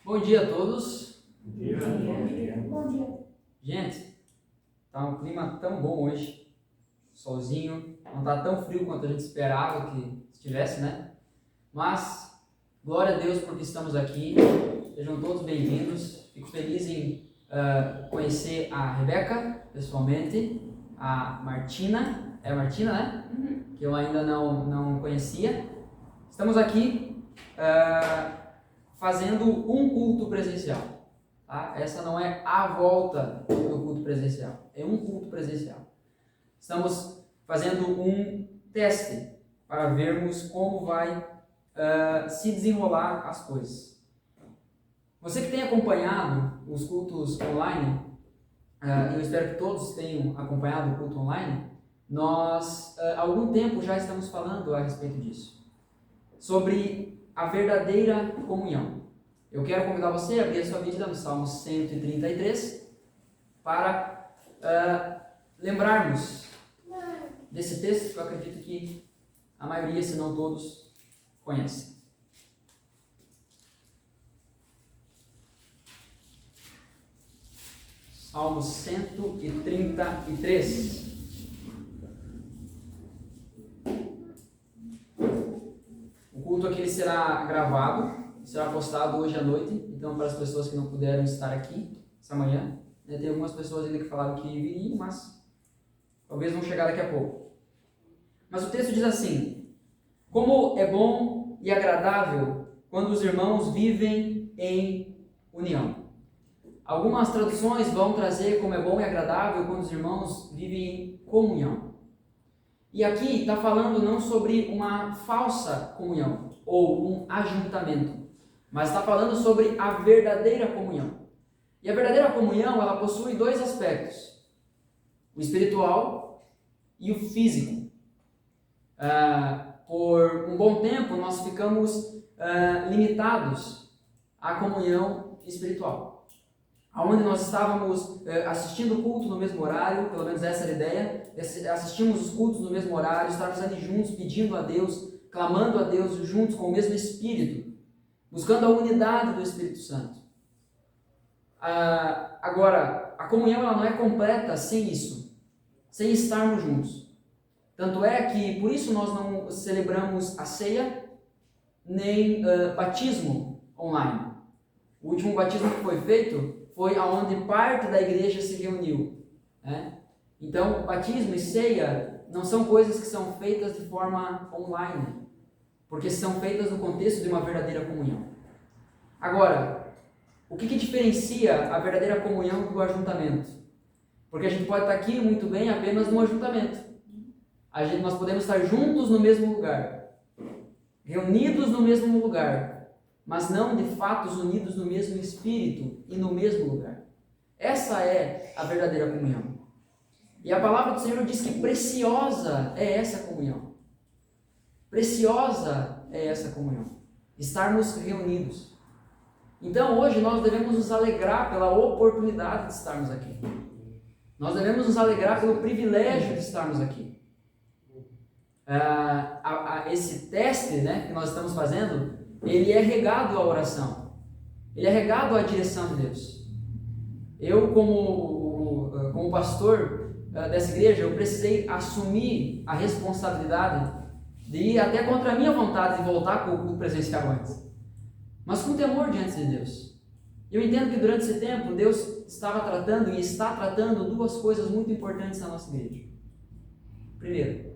Bom dia a todos. Bom dia. Bom dia. Gente, tá um clima tão bom hoje. Solzinho, não tá tão frio quanto a gente esperava que estivesse, né? Mas, glória a Deus porque estamos aqui. Sejam todos bem-vindos. Fico feliz em conhecer a Rebeca, pessoalmente. A Martina, é a Martina, né? Uhum. Que eu ainda não conhecia. Estamos aqui fazendo um culto presencial. Tá? Essa não é a volta do culto presencial, é um culto presencial. Estamos fazendo um teste para vermos como vai se desenrolar as coisas. Você que tem acompanhado os cultos online, eu espero que todos tenham acompanhado o culto online, nós há algum tempo já estamos falando a respeito disso, sobre a verdadeira comunhão. Eu quero convidar você a abrir a sua Bíblia no Salmo 133 para lembrarmos desse texto que eu acredito que a maioria, se não todos, conhecem. Salmo 133. O culto aqui ele será gravado, será postado hoje à noite, então para as pessoas que não puderam estar aqui essa manhã, né, tem algumas pessoas ainda que falaram que viriam, mas talvez vão chegar daqui a pouco. Mas o texto diz assim: como é bom e agradável quando os irmãos vivem em união. Algumas traduções vão trazer como é bom e agradável quando os irmãos vivem em comunhão. E aqui está falando não sobre uma falsa comunhão ou um ajuntamento, mas está falando sobre a verdadeira comunhão. E a verdadeira comunhão, ela possui dois aspectos: o espiritual e o físico. Por um bom tempo, nós ficamos limitados à comunhão espiritual. Onde nós estávamos assistindo o culto no mesmo horário, pelo menos essa era a ideia, assistimos os cultos no mesmo horário, estávamos ali juntos, pedindo a Deus, clamando a Deus juntos com o mesmo Espírito, buscando a unidade do Espírito Santo. Agora, a comunhão ela não é completa sem isso, sem estarmos juntos. Tanto é que, por isso, nós não celebramos a ceia, nem batismo online. O último batismo que foi feito foi aonde parte da igreja se reuniu, né? Então, batismo e ceia não são coisas que são feitas de forma online, porque são feitas no contexto de uma verdadeira comunhão. Agora, o que diferencia a verdadeira comunhão do ajuntamento? Porque a gente pode estar aqui muito bem apenas no ajuntamento. Nós podemos estar juntos no mesmo lugar, reunidos no mesmo lugar, mas não de fato unidos no mesmo espírito e no mesmo lugar. Essa é a verdadeira comunhão. E a palavra do Senhor diz que preciosa é essa comunhão. Preciosa é essa comunhão. Estarmos reunidos. Então hoje nós devemos nos alegrar pela oportunidade de estarmos aqui. Nós devemos nos alegrar pelo privilégio de estarmos aqui. Esse teste, né, que nós estamos fazendo, ele é regado à oração, ele é regado à direção de Deus. Eu, como pastor dessa igreja, eu precisei assumir a responsabilidade de ir até contra a minha vontade de voltar com o culto presencial antes, mas com temor diante de Deus. Eu entendo que durante esse tempo Deus estava tratando e está tratando duas coisas muito importantes na nossa igreja. Primeiro,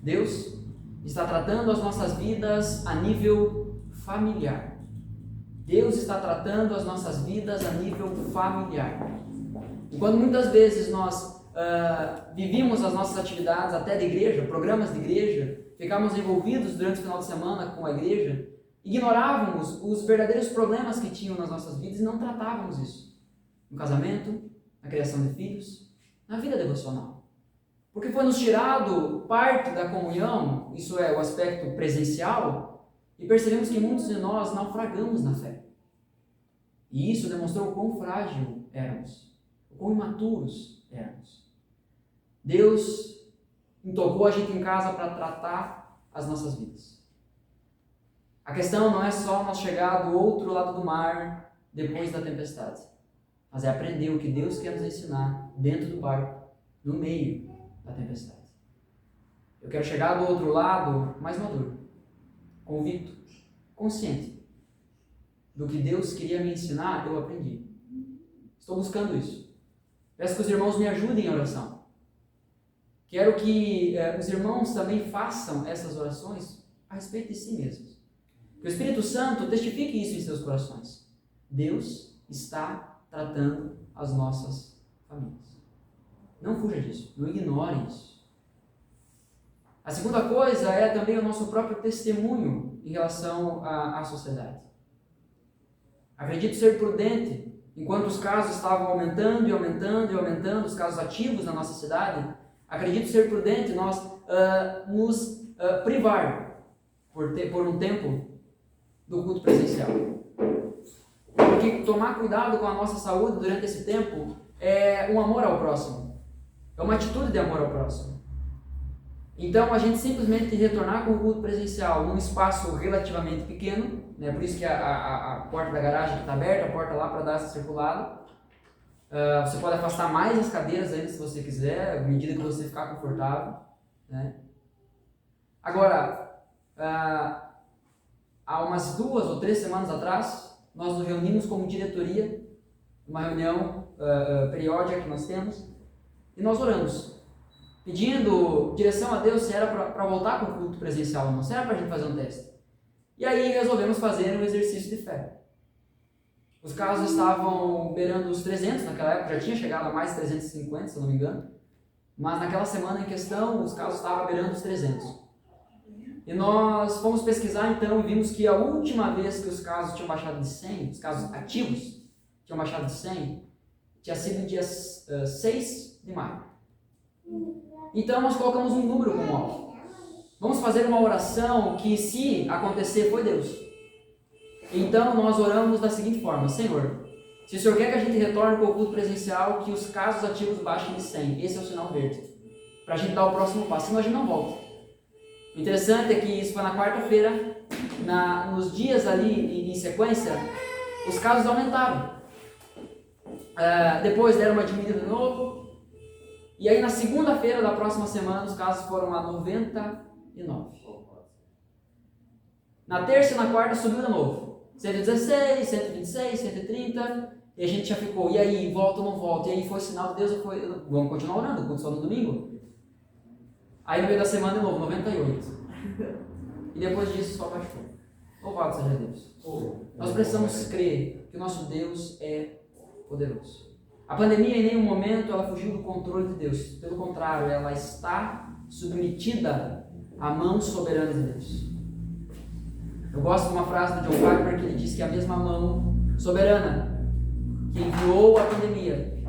Deus está tratando as nossas vidas a nível familiar. Deus está tratando as nossas vidas a nível familiar. E quando muitas vezes nós vivíamos as nossas atividades até de igreja, programas de igreja, ficávamos envolvidos durante o final de semana com a igreja, ignorávamos os verdadeiros problemas que tinham nas nossas vidas e não tratávamos isso. No casamento, na criação de filhos, na vida devocional. Porque foi nos tirado parte da comunhão, isso é o aspecto presencial, e percebemos que muitos de nós naufragamos na fé. E isso demonstrou o quão frágil éramos, o quão imaturos éramos. Deus tocou a gente em casa para tratar as nossas vidas. A questão não é só nós chegar do outro lado do mar depois da tempestade, mas é aprender o que Deus quer nos ensinar dentro do barco, no meio da tempestade. Eu quero chegar do outro lado mais maduro, convicto, consciente do que Deus queria me ensinar, eu aprendi. Estou buscando isso. Peço que os irmãos me ajudem em oração. Quero que os irmãos também façam essas orações a respeito de si mesmos. Que o Espírito Santo testifique isso em seus corações. Deus está tratando as nossas famílias. Não fuja disso, não ignore isso. A segunda coisa é também o nosso próprio testemunho em relação à sociedade. Acredito ser prudente, enquanto os casos estavam aumentando e aumentando e aumentando, os casos ativos na nossa cidade, acredito ser prudente nós nos privar por um tempo do culto presencial. Porque tomar cuidado com a nossa saúde durante esse tempo é um amor ao próximo. É uma atitude de amor ao próximo. Então, a gente simplesmente retornar com o culto presencial num espaço relativamente pequeno, né? Por isso que a porta da garagem está aberta, a porta lá para dar essa circulada. Você pode afastar mais as cadeiras ainda se você quiser, à medida que você ficar confortável, né? Agora, há umas 2 ou 3 semanas atrás, nós nos reunimos como diretoria, uma reunião periódica que nós temos, e nós oramos, pedindo direção a Deus se era para voltar com o culto presencial ou não, se era para a gente fazer um teste. E aí resolvemos fazer um exercício de fé. Os casos estavam beirando os 300 naquela época, já tinha chegado a mais de 350, se eu não me engano, mas naquela semana em questão, os casos estavam beirando os 300. E nós fomos pesquisar então e vimos que a última vez que os casos tinham baixado de 100, os casos ativos tinham baixado de 100, tinha sido dia 6 de maio. Então nós colocamos um número como alvo. Vamos fazer uma oração que, se acontecer, foi Deus. Então nós oramos da seguinte forma: Senhor, se o Senhor quer que a gente retorne com o culto presencial, que os casos ativos baixem de 100, esse é o sinal verde, para a gente dar o próximo passo, senão a gente não volta. O interessante é que isso foi na quarta-feira, nos dias ali em sequência, os casos aumentaram. Depois deram uma diminuída de novo, e aí na segunda-feira da próxima semana os casos foram a 99. Na terça e na quarta subiu de novo, 116, 126, 130, e a gente já ficou, e aí, volta ou não volta? E aí foi sinal de Deus, vamos continuar orando, o culto só no domingo? Aí no meio da semana de novo, 98. E depois disso só baixou. Louvado seja Deus. Nós precisamos crer que o nosso Deus é poderoso. A pandemia em nenhum momento ela fugiu do controle de Deus. Pelo contrário, ela está submetida à mão soberana de Deus. Eu gosto de uma frase do John Piper que ele diz que a mesma mão soberana que enviou a pandemia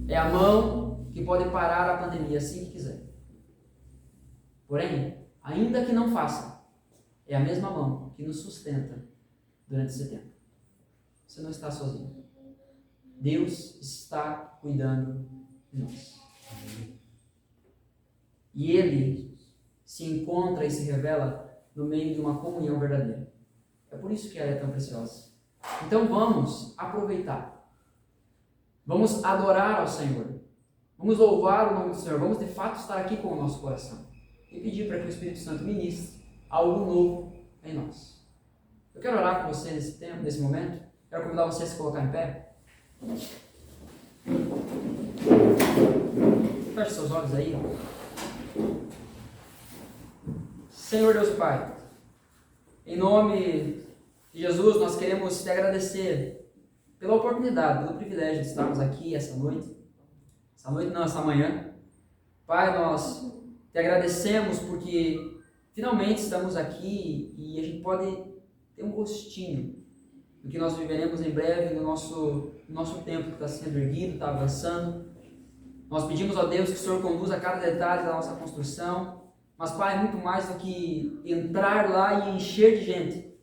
é a mão que pode parar a pandemia assim que quiser. Porém, ainda que não faça, é a mesma mão que nos sustenta durante esse tempo. Você não está sozinho. Deus está cuidando de nós. E Ele se encontra e se revela no meio de uma comunhão verdadeira. É por isso que ela é tão preciosa. Então vamos aproveitar. Vamos adorar ao Senhor. Vamos louvar o nome do Senhor. Vamos de fato estar aqui com o nosso coração. E pedir para que o Espírito Santo ministre algo novo em nós. Eu quero orar com você nesse tempo, nesse momento. Quero convidar você a se colocar em pé. Feche seus olhos aí. Senhor Deus Pai, em nome de Jesus, nós queremos te agradecer pela oportunidade, pelo privilégio de estarmos aqui essa noite. Essa manhã. Pai, nós te agradecemos porque finalmente estamos aqui e a gente pode ter um gostinho do que nós viveremos em breve no nosso tempo que está sendo erguido, está avançando. Nós pedimos a Deus que o Senhor conduza cada detalhe da nossa construção, mas Pai, muito mais do que entrar lá e encher de gente,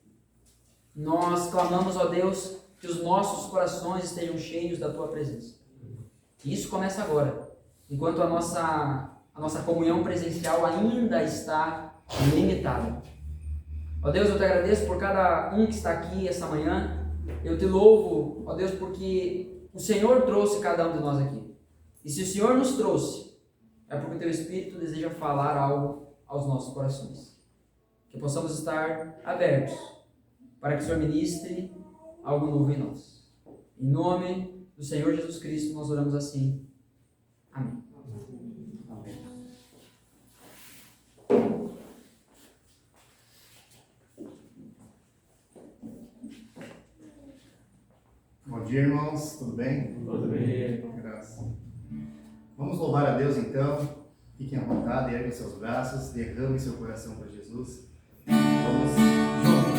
nós clamamos a Deus que os nossos corações estejam cheios da Tua presença. E isso começa agora, enquanto a nossa comunhão presencial ainda está limitada. Ó Deus, eu te agradeço por cada um que está aqui essa manhã. Eu te louvo, ó Deus, porque o Senhor trouxe cada um de nós aqui. E se o Senhor nos trouxe, é porque o Teu Espírito deseja falar algo aos nossos corações. Que possamos estar abertos para que o Senhor ministre algo novo em nós. Em nome do Senhor Jesus Cristo, nós oramos assim. Amém. Bom dia, irmãos. Tudo bem? Tudo bem. Graças. Vamos louvar a Deus então. Fiquem à vontade, erguem seus braços, derramem seu coração para Jesus. Vamos juntos.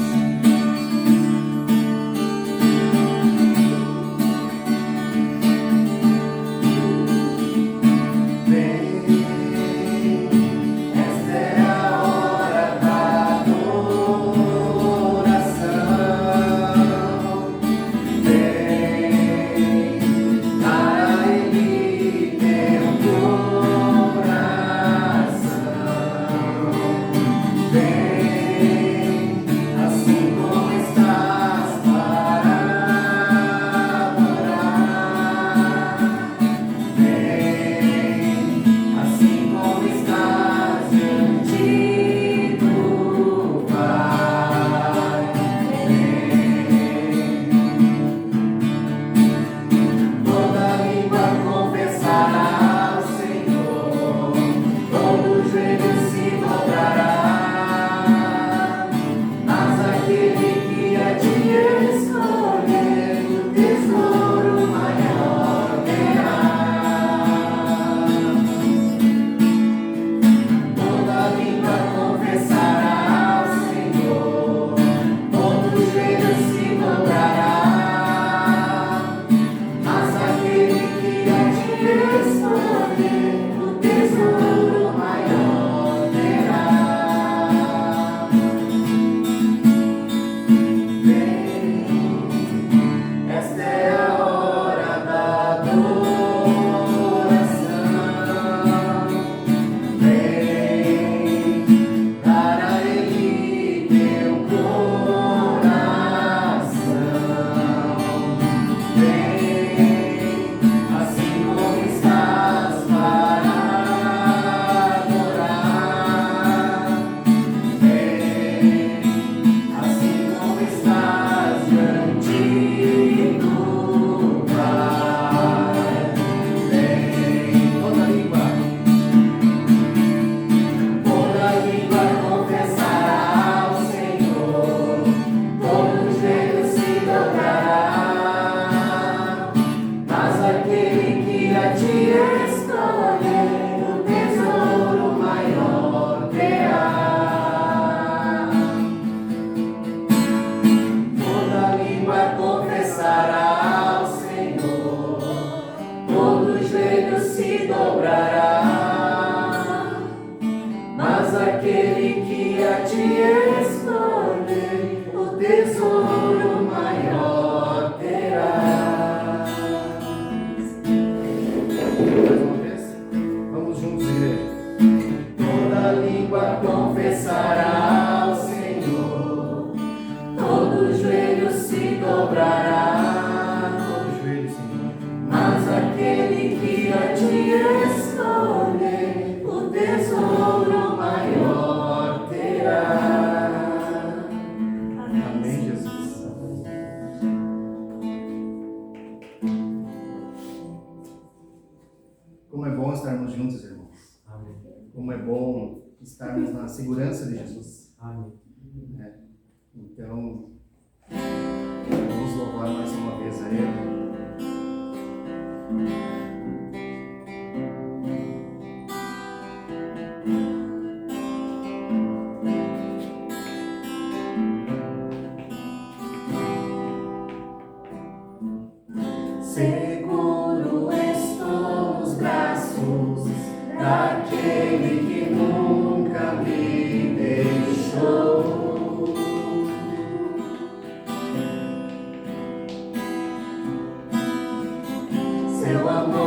Estarmos na segurança de Jesus. Amém. Então, vamos louvar mais uma vez a Ele. Seguro estou nos braços daquele que nunca me deixou. Seu amor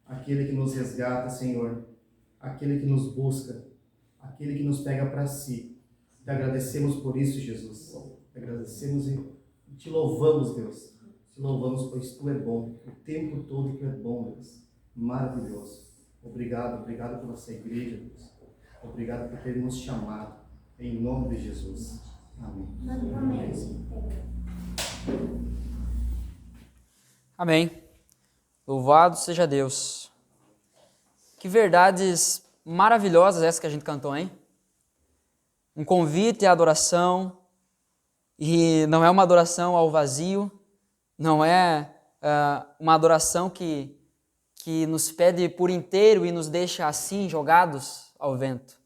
Aquele que nos resgata, Senhor, aquele que nos busca, aquele que nos pega para si. Te agradecemos por isso, Jesus. Te agradecemos e te louvamos, Deus. Te louvamos, pois Tu é bom, o tempo todo Tu é bom, Deus. Maravilhoso. Obrigado pela essa igreja, Deus. Obrigado por ter nos chamado. Em nome de Jesus. Amém. Amém. Louvado seja Deus. Que verdades maravilhosas essas que a gente cantou, hein? Um convite à adoração, e não é uma adoração ao vazio, não é uma adoração que nos pede por inteiro e nos deixa assim jogados ao vento,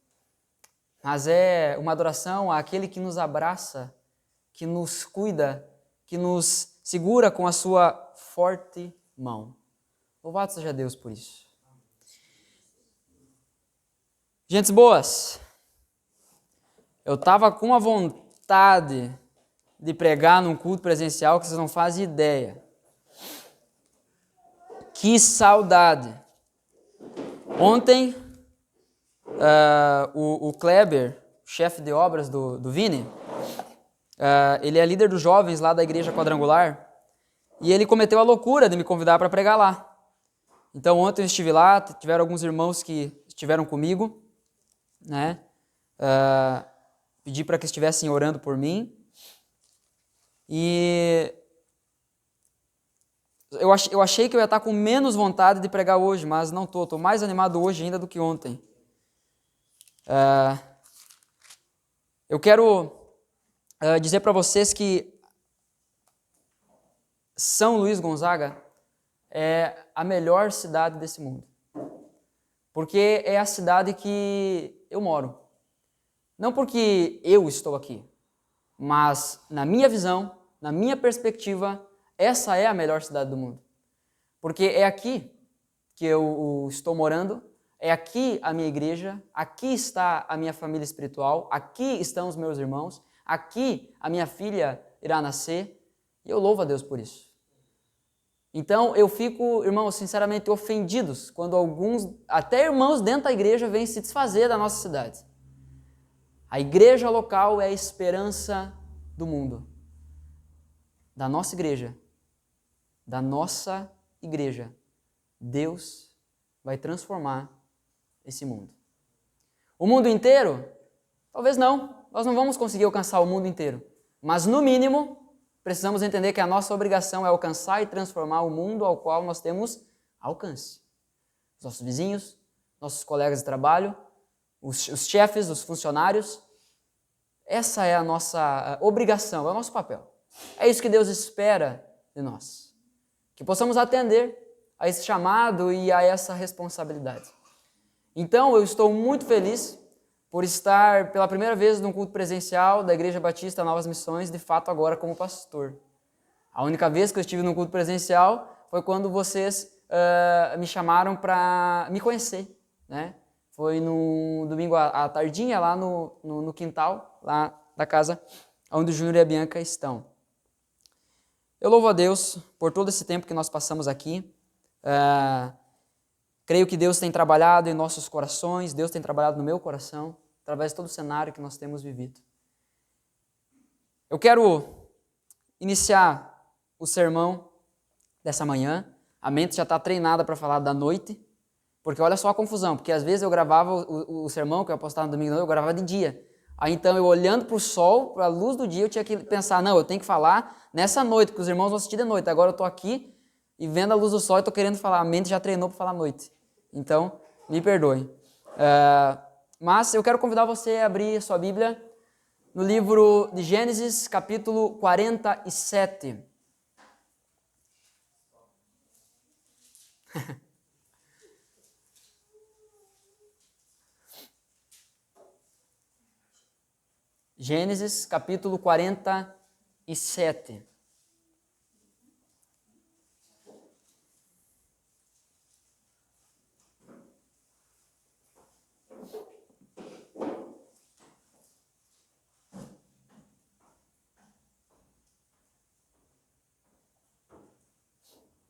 mas é uma adoração àquele que nos abraça, que nos cuida, que nos segura com a sua forte mão. Louvado seja Deus por isso. Gentes boas, eu estava com a vontade de pregar num culto presencial que vocês não fazem ideia. Que saudade! Ontem, o Kleber, chefe de obras do Vini, ele é líder dos jovens lá da Igreja Quadrangular, e ele cometeu a loucura de me convidar para pregar lá. Então ontem eu estive lá, tiveram alguns irmãos que estiveram comigo, né? Pedi para que estivessem orando por mim. E eu achei que eu ia estar com menos vontade de pregar hoje, mas não estou. Estou mais animado hoje ainda do que ontem. Eu quero dizer para vocês que São Luís Gonzaga é a melhor cidade desse mundo. Porque é a cidade que eu moro. Não porque eu estou aqui, mas na minha visão, na minha perspectiva, essa é a melhor cidade do mundo. Porque é aqui que eu estou morando, é aqui a minha igreja, aqui está a minha família espiritual, aqui estão os meus irmãos, aqui a minha filha irá nascer, e eu louvo a Deus por isso. Então eu fico, irmãos, sinceramente ofendidos quando alguns, até irmãos dentro da igreja, vêm se desfazer da nossa cidade. A igreja local é a esperança do mundo. Da nossa igreja, Deus vai transformar esse mundo. O mundo inteiro? Talvez não. Nós não vamos conseguir alcançar o mundo inteiro. Mas, no mínimo, precisamos entender que a nossa obrigação é alcançar e transformar o mundo ao qual nós temos alcance. Os nossos vizinhos, nossos colegas de trabalho, os chefes, os funcionários. Essa é a nossa obrigação, é o nosso papel. É isso que Deus espera de nós. Que possamos atender a esse chamado e a essa responsabilidade. Então, eu estou muito feliz por estar pela primeira vez num culto presencial da Igreja Batista Novas Missões, de fato agora como pastor. A única vez que eu estive num culto presencial foi quando vocês me chamaram para me conhecer, né? Foi no domingo à tardinha, lá no quintal, lá da casa onde o Júnior e a Bianca estão. Eu louvo a Deus por todo esse tempo que nós passamos aqui. Creio que Deus tem trabalhado em nossos corações, Deus tem trabalhado no meu coração, através de todo o cenário que nós temos vivido. Eu quero iniciar o sermão dessa manhã. A mente já está treinada para falar da noite, porque olha só a confusão, porque às vezes eu gravava o sermão que eu ia postar no domingo, eu gravava de dia. Aí então eu olhando para o sol, para a luz do dia, eu tinha que pensar, não, eu tenho que falar nessa noite, porque os irmãos vão assistir de noite. Agora eu estou aqui e vendo a luz do sol e estou querendo falar, a mente já treinou para falar à noite. Então, me perdoem. Mas eu quero convidar você a abrir sua Bíblia no livro de Gênesis, capítulo 47. Gênesis, capítulo 47.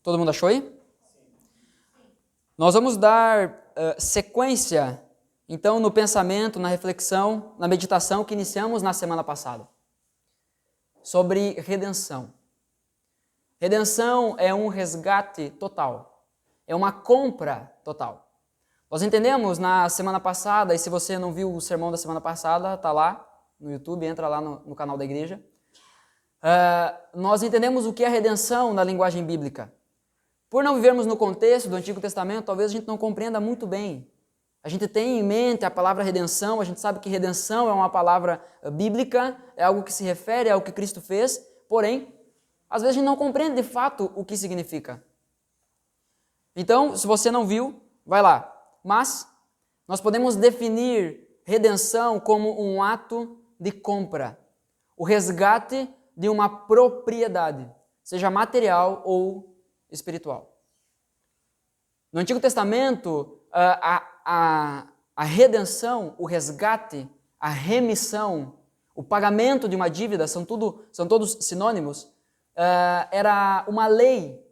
Todo mundo achou aí? Sim. Nós vamos dar sequência, então, no pensamento, na reflexão, na meditação que iniciamos na semana passada, sobre redenção. Redenção é um resgate total, é uma compra total. Nós entendemos na semana passada, e se você não viu o sermão da semana passada, está lá no YouTube, entra lá no canal da igreja. Nós entendemos o que é redenção na linguagem bíblica. Por não vivermos no contexto do Antigo Testamento, talvez a gente não compreenda muito bem. A gente tem em mente a palavra redenção, a gente sabe que redenção é uma palavra bíblica, é algo que se refere ao que Cristo fez, porém, às vezes a gente não compreende de fato o que significa. Então, se você não viu, vai lá. Mas nós podemos definir redenção como um ato de compra, o resgate de uma propriedade, seja material ou espiritual. No Antigo Testamento, a redenção, o resgate, a remissão, o pagamento de uma dívida, são todos sinônimos, era uma lei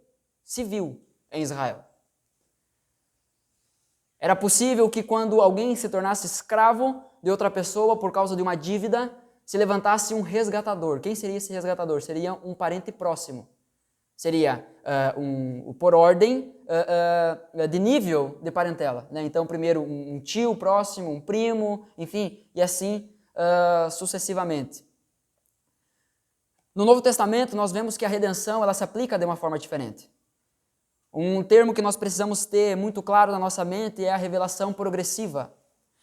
civil em Israel. Era possível que quando alguém se tornasse escravo de outra pessoa por causa de uma dívida, se levantasse um resgatador. Quem seria esse resgatador? Seria um parente próximo. Seria por ordem de nível de parentela, né? Então, primeiro um tio próximo, um primo, enfim, e assim sucessivamente. No Novo Testamento, nós vemos que a redenção ela se aplica de uma forma diferente. Um termo que nós precisamos ter muito claro na nossa mente é a revelação progressiva.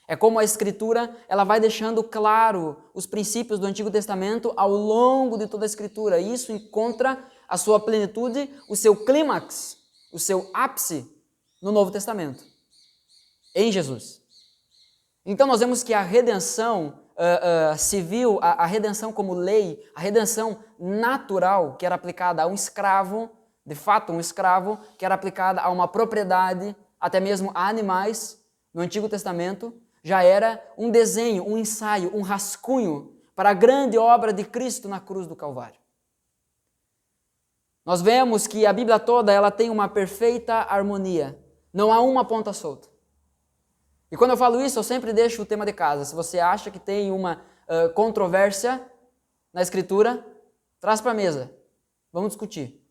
É como a Escritura ela vai deixando claro os princípios do Antigo Testamento ao longo de toda a Escritura. E isso encontra a sua plenitude, o seu clímax, o seu ápice no Novo Testamento, em Jesus. Então nós vemos que a redenção civil, a redenção como lei, a redenção natural que era aplicada a um escravo, de fato um escravo, que era aplicada a uma propriedade, até mesmo a animais, no Antigo Testamento, já era um desenho, um ensaio, um rascunho para a grande obra de Cristo na cruz do Calvário. nós vemos que a Bíblia toda ela tem uma perfeita harmonia. Não há uma ponta solta. E quando eu falo isso, eu sempre deixo o tema de casa. Se você acha que tem uma controvérsia na Escritura, traz para a mesa. Vamos discutir.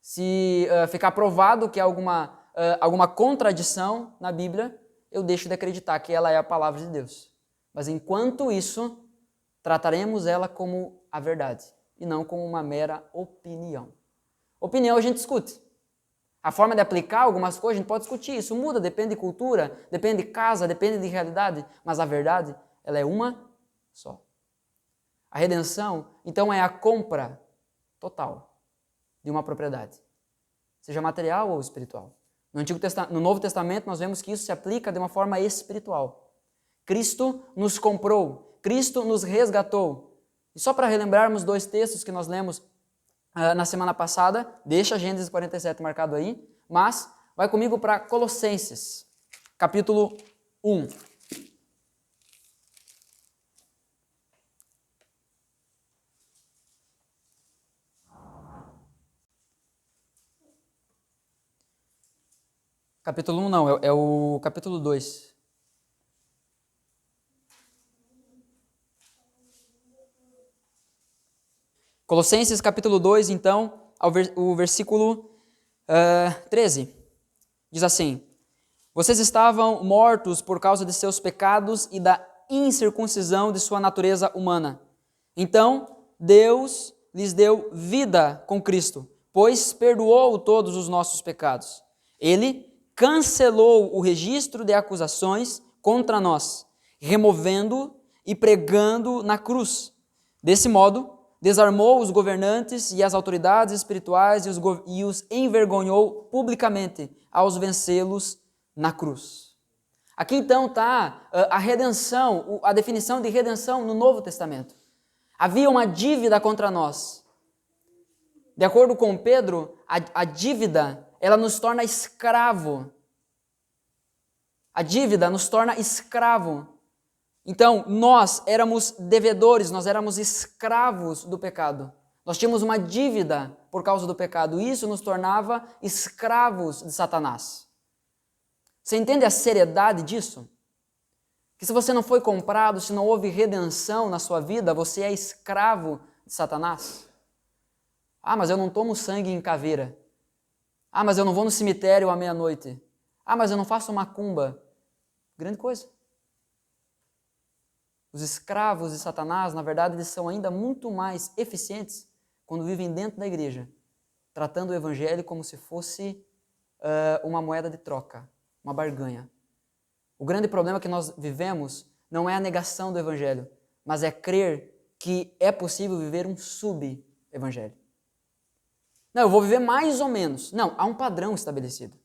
Se ficar provado que há alguma contradição na Bíblia, eu deixo de acreditar que ela é a palavra de Deus. Mas enquanto isso, trataremos ela como a verdade e não como uma mera opinião. Opinião a gente discute. A forma de aplicar algumas coisas a gente pode discutir. Isso muda, depende de cultura, depende de casa, depende de realidade. Mas a verdade, ela é uma só. A redenção, então, é a compra total de uma propriedade, seja material ou espiritual. No Novo Testamento, nós vemos que isso se aplica de uma forma espiritual. Cristo nos comprou, Cristo nos resgatou. E só para relembrarmos 2 textos que nós lemos na semana passada, deixa Gênesis 47 marcado aí, mas vai comigo para Colossenses, capítulo 1. Capítulo 1 não, é o capítulo 2. Colossenses capítulo 2, então, o versículo 13. Diz assim: Vocês estavam mortos por causa de seus pecados e da incircuncisão de sua natureza humana. Então, Deus lhes deu vida com Cristo, pois perdoou todos os nossos pecados. Ele cancelou o registro de acusações contra nós, removendo e pregando na cruz. Desse modo, desarmou os governantes e as autoridades espirituais e os envergonhou publicamente aos vencê-los na cruz. Aqui então está a redenção, a definição de redenção no Novo Testamento. Havia uma dívida contra nós. De acordo com Pedro, a dívida, ela nos torna escravo. A dívida nos torna escravo. Então, nós éramos devedores, nós éramos escravos do pecado. Nós tínhamos uma dívida por causa do pecado. E isso nos tornava escravos de Satanás. Você entende a seriedade disso? Que se você não foi comprado, se não houve redenção na sua vida, você é escravo de Satanás. Ah, mas eu não tomo sangue em caveira. Ah, mas eu não vou no cemitério à meia-noite. Ah, mas eu não faço macumba. Grande coisa. Os escravos de Satanás, na verdade, eles são ainda muito mais eficientes quando vivem dentro da igreja, tratando o evangelho como se fosse uma moeda de troca, uma barganha. O grande problema que nós vivemos não é a negação do evangelho, mas é crer que é possível viver um sub-evangelho. Não, eu vou viver mais ou menos. Não, há um padrão estabelecido.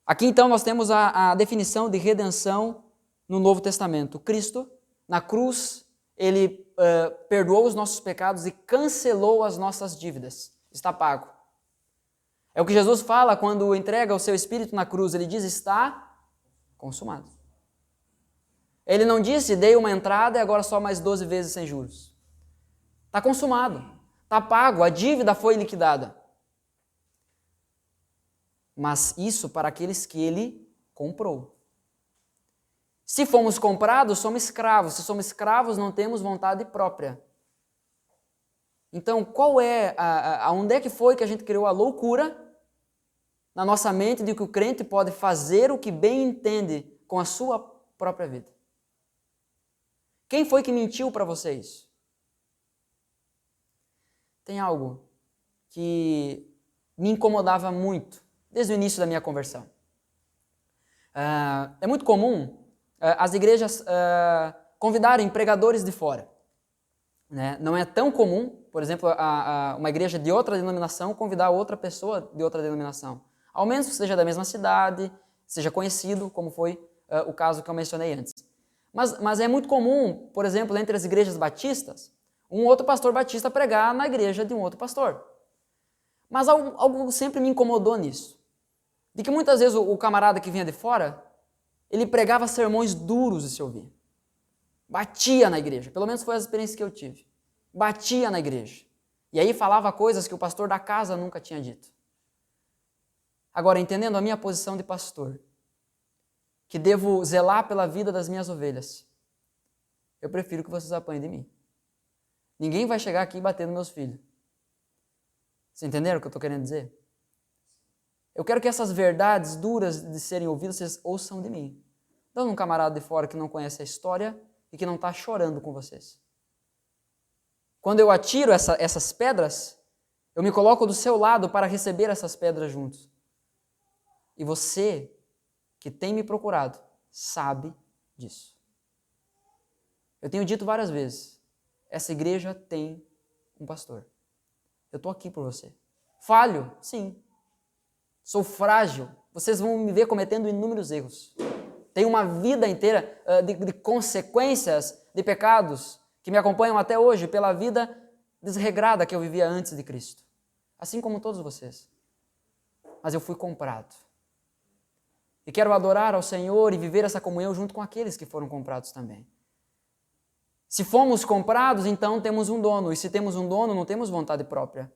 Aqui então nós temos a definição de redenção no Novo Testamento. Cristo, na cruz, ele perdoou os nossos pecados e cancelou as nossas dívidas. Está pago. É o que Jesus fala quando entrega o seu Espírito na cruz. Ele diz, está consumado. Ele não disse, dei uma entrada e agora só mais 12 vezes sem juros. Está consumado. Está pago. A dívida foi liquidada. Mas isso para aqueles que ele comprou. Se fomos comprados, somos escravos. Se somos escravos, não temos vontade própria. Então, qual é, onde é que foi que a gente criou a loucura na nossa mente de que o crente pode fazer o que bem entende com a sua própria vida? Quem foi que mentiu para vocês? Tem algo que me incomodava muito desde o início da minha conversão. É muito comum as igrejas convidarem pregadores de fora. Né? Não é tão comum, por exemplo, uma igreja de outra denominação convidar outra pessoa de outra denominação. Ao menos que seja da mesma cidade, seja conhecido, como foi o caso que eu mencionei antes. Mas é muito comum, por exemplo, entre as igrejas batistas, um outro pastor batista pregar na igreja de um outro pastor. Mas algo sempre me incomodou nisso. De que muitas vezes o camarada que vinha de fora, ele pregava sermões duros de se ouvir. Batia na igreja, pelo menos foi a experiência que eu tive. batia na igreja. E aí falava coisas que o pastor da casa nunca tinha dito. Agora, entendendo a minha posição de pastor, que devo zelar pela vida das minhas ovelhas, eu prefiro que vocês apanhem de mim. Ninguém vai chegar aqui e bater nos meus filhos. Vocês entenderam o que eu estou querendo dizer? Eu quero que essas verdades duras de serem ouvidas, vocês ouçam de mim. Não um camarada de fora que não conhece a história e que não está chorando com vocês. Quando eu atiro essas pedras, eu me coloco do seu lado para receber essas pedras juntos. E você, que tem me procurado, sabe disso. Eu tenho dito várias vezes, essa igreja tem um pastor. Eu estou aqui por você. Falho? Sim. Sou frágil. Vocês vão me ver cometendo inúmeros erros. Tenho uma vida inteira de consequências de pecados que me acompanham até hoje pela vida desregrada que eu vivia antes de Cristo. Assim como todos vocês. Mas eu fui comprado. E quero adorar ao Senhor e viver essa comunhão junto com aqueles que foram comprados também. Se fomos comprados, então temos um dono. E se temos um dono, não temos vontade própria.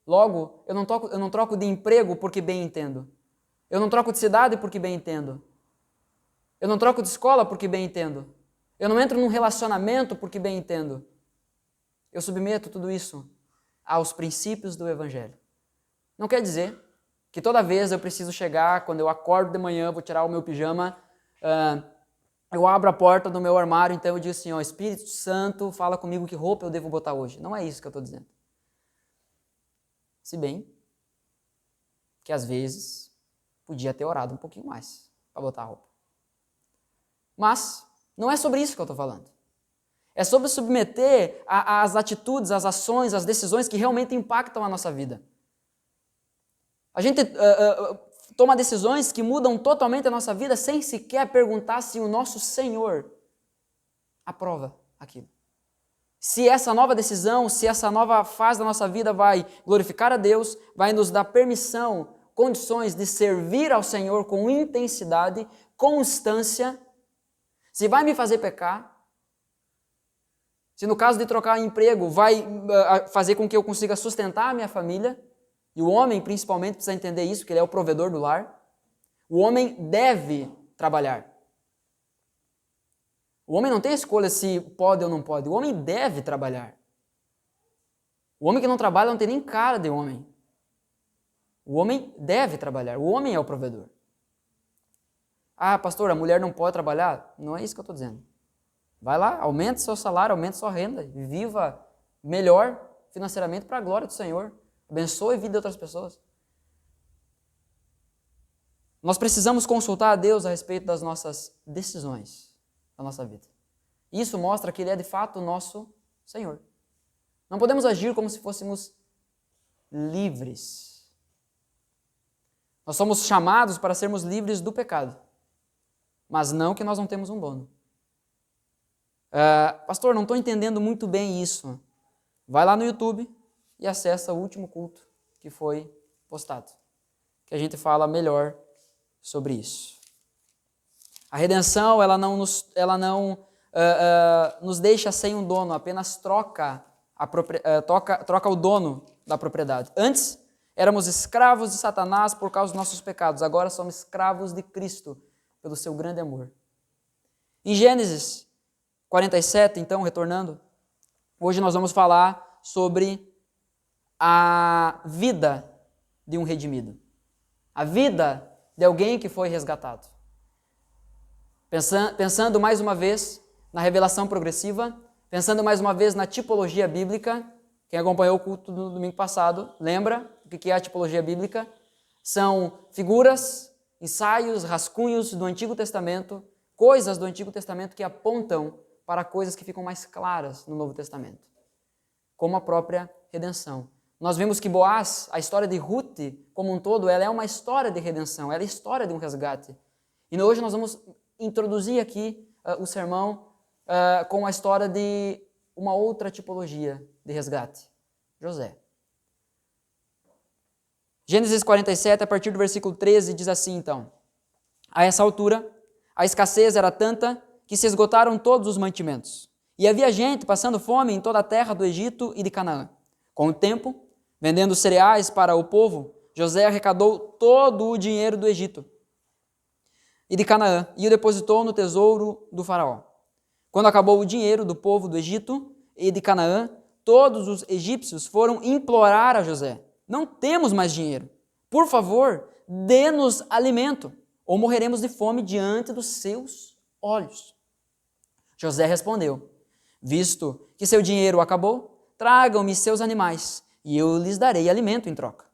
Logo, eu não troco de emprego porque bem entendo. Eu não troco de cidade porque bem entendo. Eu não troco de escola porque bem entendo. Eu não entro num relacionamento porque bem entendo. Eu submeto tudo isso aos princípios do Evangelho. Não quer dizer que toda vez eu preciso chegar, quando eu acordo de manhã, vou tirar o meu pijama, eu abro a porta do meu armário, então eu digo assim, ó, Espírito Santo, fala comigo que roupa eu devo botar hoje. Não é isso que eu estou dizendo. Se bem que às vezes podia ter orado um pouquinho mais para botar a roupa. Mas não é sobre isso que eu estou falando. É sobre submeter às atitudes, às ações, às decisões que realmente impactam a nossa vida. A gente toma decisões que mudam totalmente a nossa vida sem sequer perguntar se o nosso Senhor aprova aquilo. Se essa nova decisão, se essa nova fase da nossa vida vai glorificar a Deus, vai nos dar permissão, condições de servir ao Senhor com intensidade, constância, se vai me fazer pecar, se no caso de trocar emprego vai fazer com que eu consiga sustentar a minha família, e o homem principalmente precisa entender isso, que ele é o provedor do lar, o homem deve trabalhar. O homem não tem escolha se pode ou não pode, o homem deve trabalhar. O homem que não trabalha não tem nem cara de homem. O homem deve trabalhar, o homem é o provedor. Ah, pastor, a mulher não pode trabalhar? Não é isso que eu estou dizendo. Vai lá, aumente seu salário, aumente sua renda, viva melhor financeiramente para a glória do Senhor. Abençoe a vida de outras pessoas. Nós precisamos consultar a Deus a respeito das nossas decisões da nossa vida. Isso mostra que Ele é de fato o nosso Senhor. Não podemos agir como se fôssemos livres. Nós somos chamados para sermos livres do pecado. Mas não que nós não temos um dono. Pastor, não estou entendendo muito bem isso. Vai lá no YouTube e acessa o último culto que foi postado, que a gente fala melhor sobre isso. A redenção, ela não nos deixa sem um dono, apenas troca o dono da propriedade. Antes, éramos escravos de Satanás por causa dos nossos pecados, agora somos escravos de Cristo, pelo seu grande amor. Em Gênesis 47, então, retornando, hoje nós vamos falar sobre a vida de um redimido. A vida de alguém que foi resgatado. Pensando mais uma vez na revelação progressiva, pensando mais uma vez na tipologia bíblica, quem acompanhou o culto do domingo passado, lembra o que é a tipologia bíblica? São figuras, ensaios, rascunhos do Antigo Testamento, coisas do Antigo Testamento que apontam para coisas que ficam mais claras no Novo Testamento, como a própria redenção. Nós vemos que Boaz, a história de Ruth como um todo, ela é uma história de redenção, ela é a história de um resgate. E hoje nós vamos introduzir aqui o sermão com a história de uma outra tipologia de resgate, José. Gênesis 47, a partir do versículo 13, diz assim então: a essa altura, a escassez era tanta que se esgotaram todos os mantimentos, E havia gente passando fome em toda a terra do Egito e de Canaã. Com o tempo, vendendo cereais para o povo, José arrecadou todo o dinheiro do Egito e de Canaã e o depositou no tesouro do faraó. Quando acabou o dinheiro do povo do Egito e de Canaã, todos os egípcios foram implorar a José: não temos mais dinheiro. Por favor, dê-nos alimento, ou morreremos de fome diante dos seus olhos. José respondeu: visto que seu dinheiro acabou, tragam-me seus animais, e eu lhes darei alimento em troca.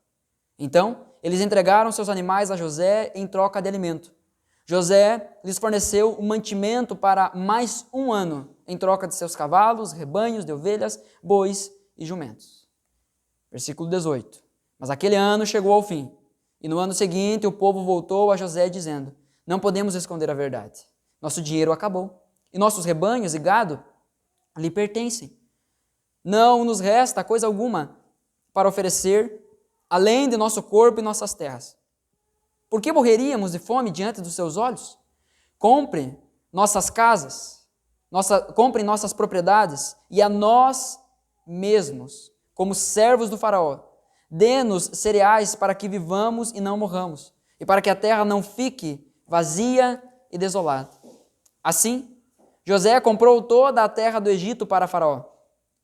Então, eles entregaram seus animais a José em troca de alimento. José lhes forneceu um mantimento para mais um ano, em troca de seus cavalos, rebanhos de ovelhas, bois e jumentos. Versículo 18. Mas aquele ano chegou ao fim, e no ano seguinte o povo voltou a José dizendo: não podemos esconder a verdade. Nosso dinheiro acabou, e nossos rebanhos e gado lhe pertencem. Não nos resta coisa alguma para oferecer, além de nosso corpo e nossas terras. Por que morreríamos de fome diante dos seus olhos? Compre nossas casas, compre nossas propriedades e a nós mesmos, como servos do faraó. Dê-nos cereais para que vivamos e não morramos, e para que a terra não fique vazia e desolada. Assim, José comprou toda a terra do Egito para faraó.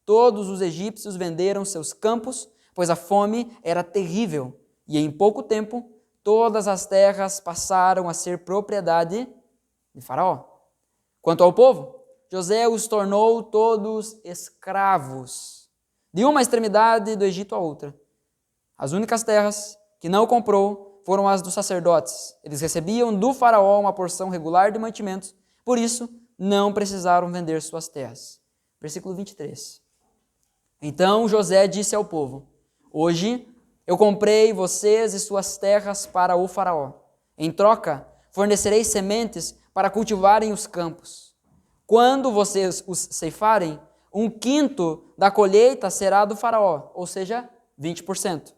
Todos os egípcios venderam seus campos, pois a fome era terrível, e em pouco tempo todas as terras passaram a ser propriedade de faraó. Quanto ao povo, José os tornou todos escravos, de uma extremidade do Egito à outra. As únicas terras que não comprou foram as dos sacerdotes. Eles recebiam do faraó uma porção regular de mantimentos, por isso não precisaram vender suas terras. Versículo 23. Então José disse ao povo: hoje eu comprei vocês e suas terras para o faraó. Em troca, fornecerei sementes para cultivarem os campos. Quando vocês os ceifarem, 1/5 da colheita será do faraó, ou seja, 20%.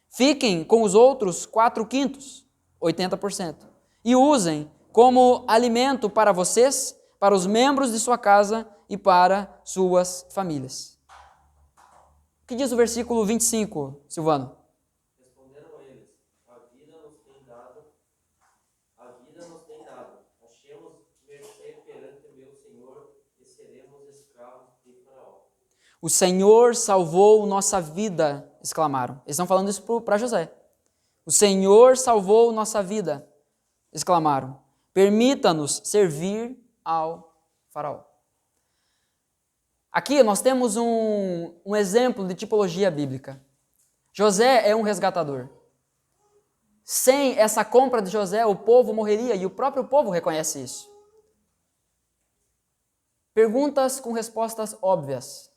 Fiquem com os outros 4/5, 80%. E usem como alimento para vocês, para os membros de sua casa e para suas famílias. O que diz o versículo 25, Silvano? Responderam eles: a vida nos tem dado, achemos mercê perante meu Senhor e seremos escravos de Faraó. O Senhor salvou nossa vida, exclamaram. Eles estão falando isso para José. O Senhor salvou nossa vida, exclamaram. Permita-nos servir ao faraó. Aqui nós temos um exemplo de tipologia bíblica. José é um resgatador. Sem essa compra de José, o povo morreria, e o próprio povo reconhece isso. Perguntas com respostas óbvias,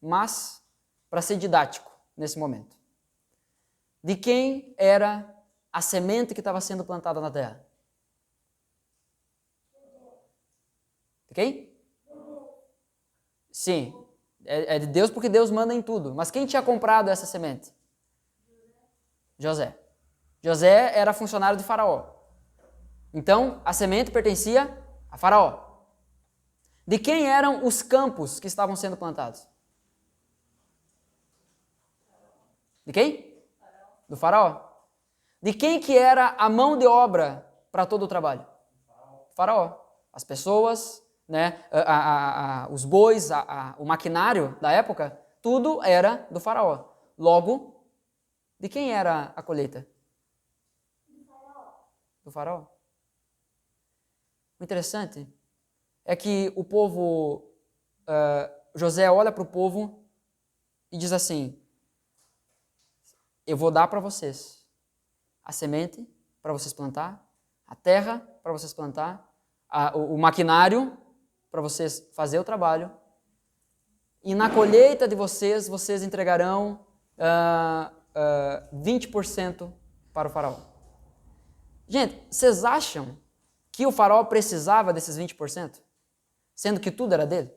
mas para ser didático nesse momento. De quem era a semente que estava sendo plantada na terra? De quem? Sim, é de Deus, porque Deus manda em tudo. Mas quem tinha comprado essa semente? José. José era funcionário de Faraó. Então, a semente pertencia a Faraó. De quem eram os campos que estavam sendo plantados? De quem? Do Faraó. De quem que era a mão de obra para todo o trabalho? Faraó. As pessoas, né, os bois, o maquinário da época, tudo era do faraó. Logo, de quem era a colheita? Do faraó. O interessante é que o povo, José olha para o povo e diz assim: eu vou dar para vocês a semente para vocês plantar, a terra para vocês plantar, o maquinário para vocês fazer o trabalho, e na colheita de vocês, vocês entregarão 20% para o faraó. Gente, vocês acham que o faraó precisava desses 20%? Sendo que tudo era dele?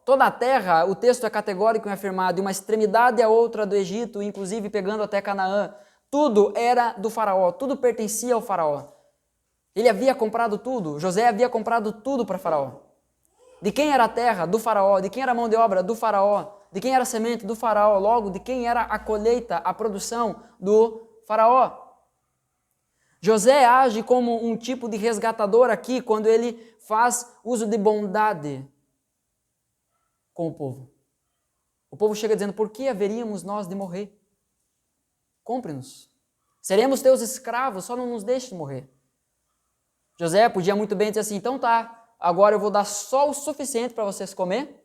Toda a terra, o texto é categórico em afirmar, de uma extremidade à outra do Egito, inclusive pegando até Canaã, tudo era do faraó, tudo pertencia ao faraó. Ele havia comprado tudo, José havia comprado tudo para faraó. De quem era a terra? Do faraó. De quem era a mão de obra? Do faraó. De quem era a semente? Do faraó. Logo, de quem era a colheita, a produção? Do faraó. José age como um tipo de resgatador aqui quando ele faz uso de bondade com o povo. O povo chega dizendo: por que haveríamos nós de morrer? Compre-nos. Seremos teus escravos, só não nos deixes morrer. José podia muito bem dizer assim: então tá, agora eu vou dar só o suficiente para vocês comer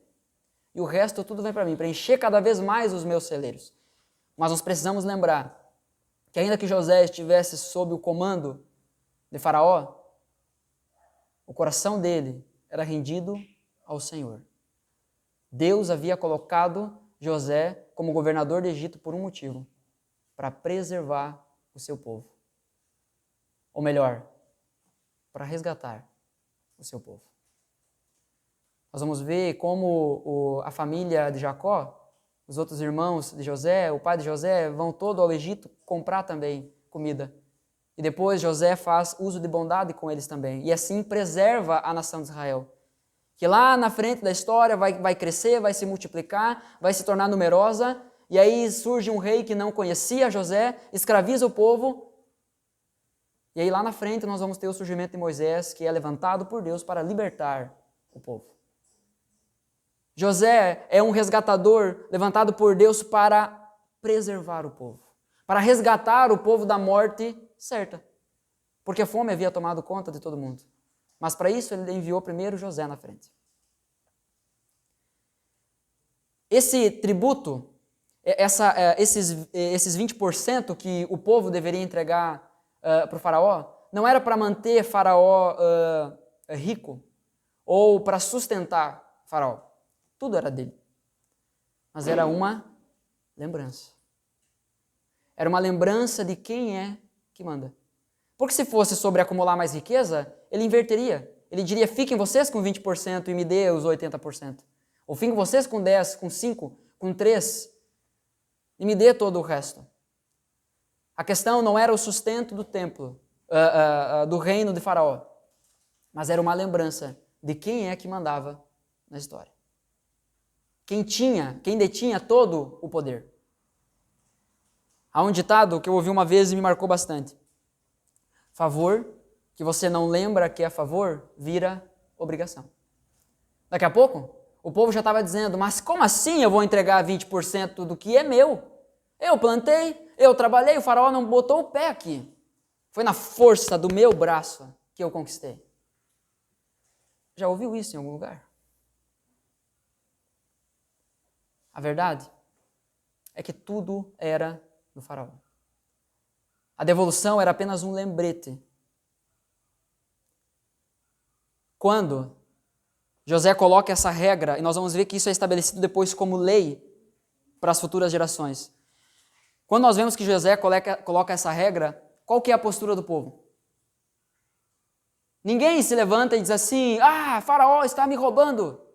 e o resto tudo vem para mim, para encher cada vez mais os meus celeiros. Mas nós precisamos lembrar que ainda que José estivesse sob o comando de Faraó, o coração dele era rendido ao Senhor. Deus havia colocado José como governador do Egito por um motivo: para preservar o seu povo. Ou melhor, para resgatar o seu povo. Nós vamos ver como a família de Jacó, os outros irmãos de José, o pai de José, vão todo ao Egito comprar também comida. E depois José faz uso de bondade com eles também. E assim preserva a nação de Israel. Que lá na frente da história vai crescer, vai se multiplicar, vai se tornar numerosa. E aí surge um rei que não conhecia José, escraviza o povo. E aí lá na frente nós vamos ter o surgimento de Moisés, que é levantado por Deus para libertar o povo. José é um resgatador levantado por Deus para preservar o povo, para resgatar o povo da morte certa, porque a fome havia tomado conta de todo mundo. Mas para isso ele enviou primeiro José na frente. Esse tributo, esses 20% que o povo deveria entregar para o faraó, não era para manter faraó rico ou para sustentar faraó. Tudo era dele. Mas era uma lembrança. Era uma lembrança de quem é que manda. Porque se fosse sobre acumular mais riqueza, ele inverteria. Ele diria: fiquem vocês com 20% e me dê os 80%. Ou fiquem vocês com 10%, com 5%, com 3% e me dê todo o resto. A questão não era o sustento do templo, do reino de Faraó, mas era uma lembrança de quem é que mandava na história. Quem detinha todo o poder. Há um ditado que eu ouvi uma vez e me marcou bastante: favor que você não lembra que é favor, vira obrigação. Daqui a pouco, o povo já estava dizendo: mas como assim eu vou entregar 20% do que é meu? Eu plantei, eu trabalhei, o faraó não botou o pé aqui. Foi na força do meu braço que eu conquistei. Já ouviu isso em algum lugar? A verdade é que tudo era do faraó. A devolução era apenas um lembrete. Quando José coloca essa regra, e nós vamos ver que isso é estabelecido depois como lei para as futuras gerações. Quando nós vemos que José coloca essa regra, qual que é a postura do povo? Ninguém se levanta e diz assim: faraó está me roubando.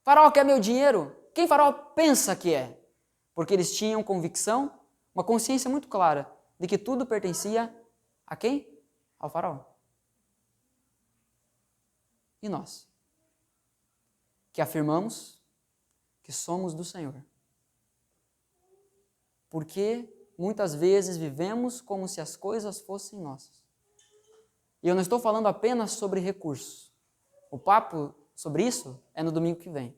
Faraó quer meu dinheiro. Quem faraó pensa que é? Porque eles tinham convicção, uma consciência muito clara de que tudo pertencia a quem? Ao faraó. E nós? Que afirmamos que somos do Senhor. Porque muitas vezes vivemos como se as coisas fossem nossas. E eu não estou falando apenas sobre recursos. O papo sobre isso é no domingo que vem.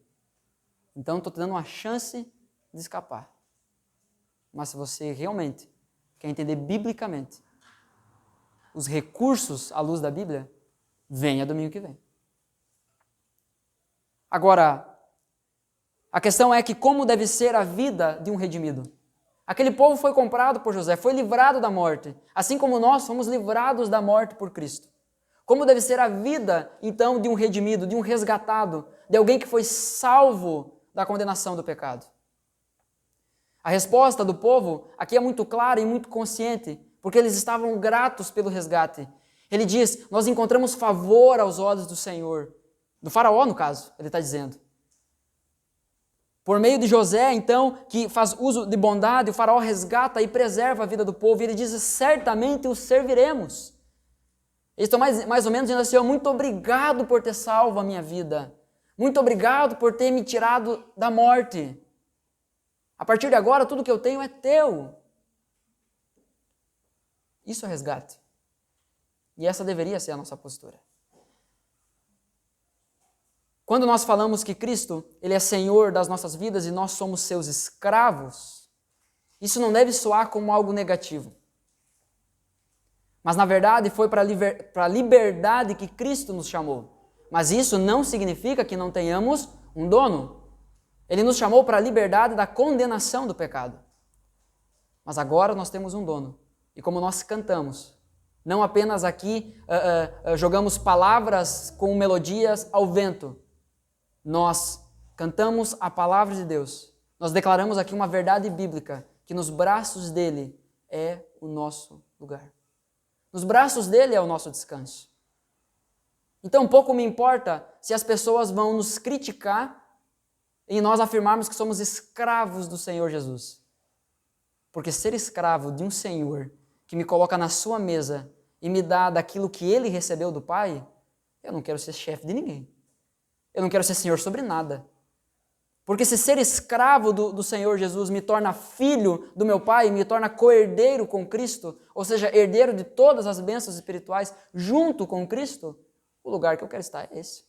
Então, estou te dando uma chance de escapar. Mas se você realmente quer entender biblicamente os recursos à luz da Bíblia, venha domingo que vem. Agora, a questão é que como deve ser a vida de um redimido? Aquele povo foi comprado por José, foi livrado da morte, assim como nós fomos livrados da morte por Cristo. Como deve ser a vida, então, de um redimido, de um resgatado, de alguém que foi salvo da condenação do pecado? A resposta do povo aqui é muito clara e muito consciente, porque eles estavam gratos pelo resgate. Ele diz: nós encontramos favor aos olhos do Senhor. Do faraó, no caso, ele está dizendo. Por meio de José, então, que faz uso de bondade, o faraó resgata e preserva a vida do povo, e ele diz: certamente o serviremos. Eles estão mais ou menos dizendo assim: muito obrigado por ter salvo a minha vida. Muito obrigado por ter me tirado da morte. A partir de agora, tudo que eu tenho é teu. Isso é resgate. E essa deveria ser a nossa postura. Quando nós falamos que Cristo, Ele é Senhor das nossas vidas e nós somos seus escravos, isso não deve soar como algo negativo. Mas, na verdade, foi para a liberdade que Cristo nos chamou. Mas isso não significa que não tenhamos um dono. Ele nos chamou para a liberdade da condenação do pecado. Mas agora nós temos um dono. E como nós cantamos, não apenas aqui jogamos palavras com melodias ao vento. Nós cantamos a palavra de Deus. Nós declaramos aqui uma verdade bíblica, que nos braços dele é o nosso lugar. Nos braços dele é o nosso descanso. Então pouco me importa se as pessoas vão nos criticar e nós afirmarmos que somos escravos do Senhor Jesus. Porque ser escravo de um Senhor que me coloca na sua mesa e me dá daquilo que ele recebeu do Pai, eu não quero ser chefe de ninguém. Eu não quero ser senhor sobre nada. Porque se ser escravo do Senhor Jesus me torna filho do meu Pai, me torna co-herdeiro com Cristo, ou seja, herdeiro de todas as bênçãos espirituais junto com Cristo, o lugar que eu quero estar é esse.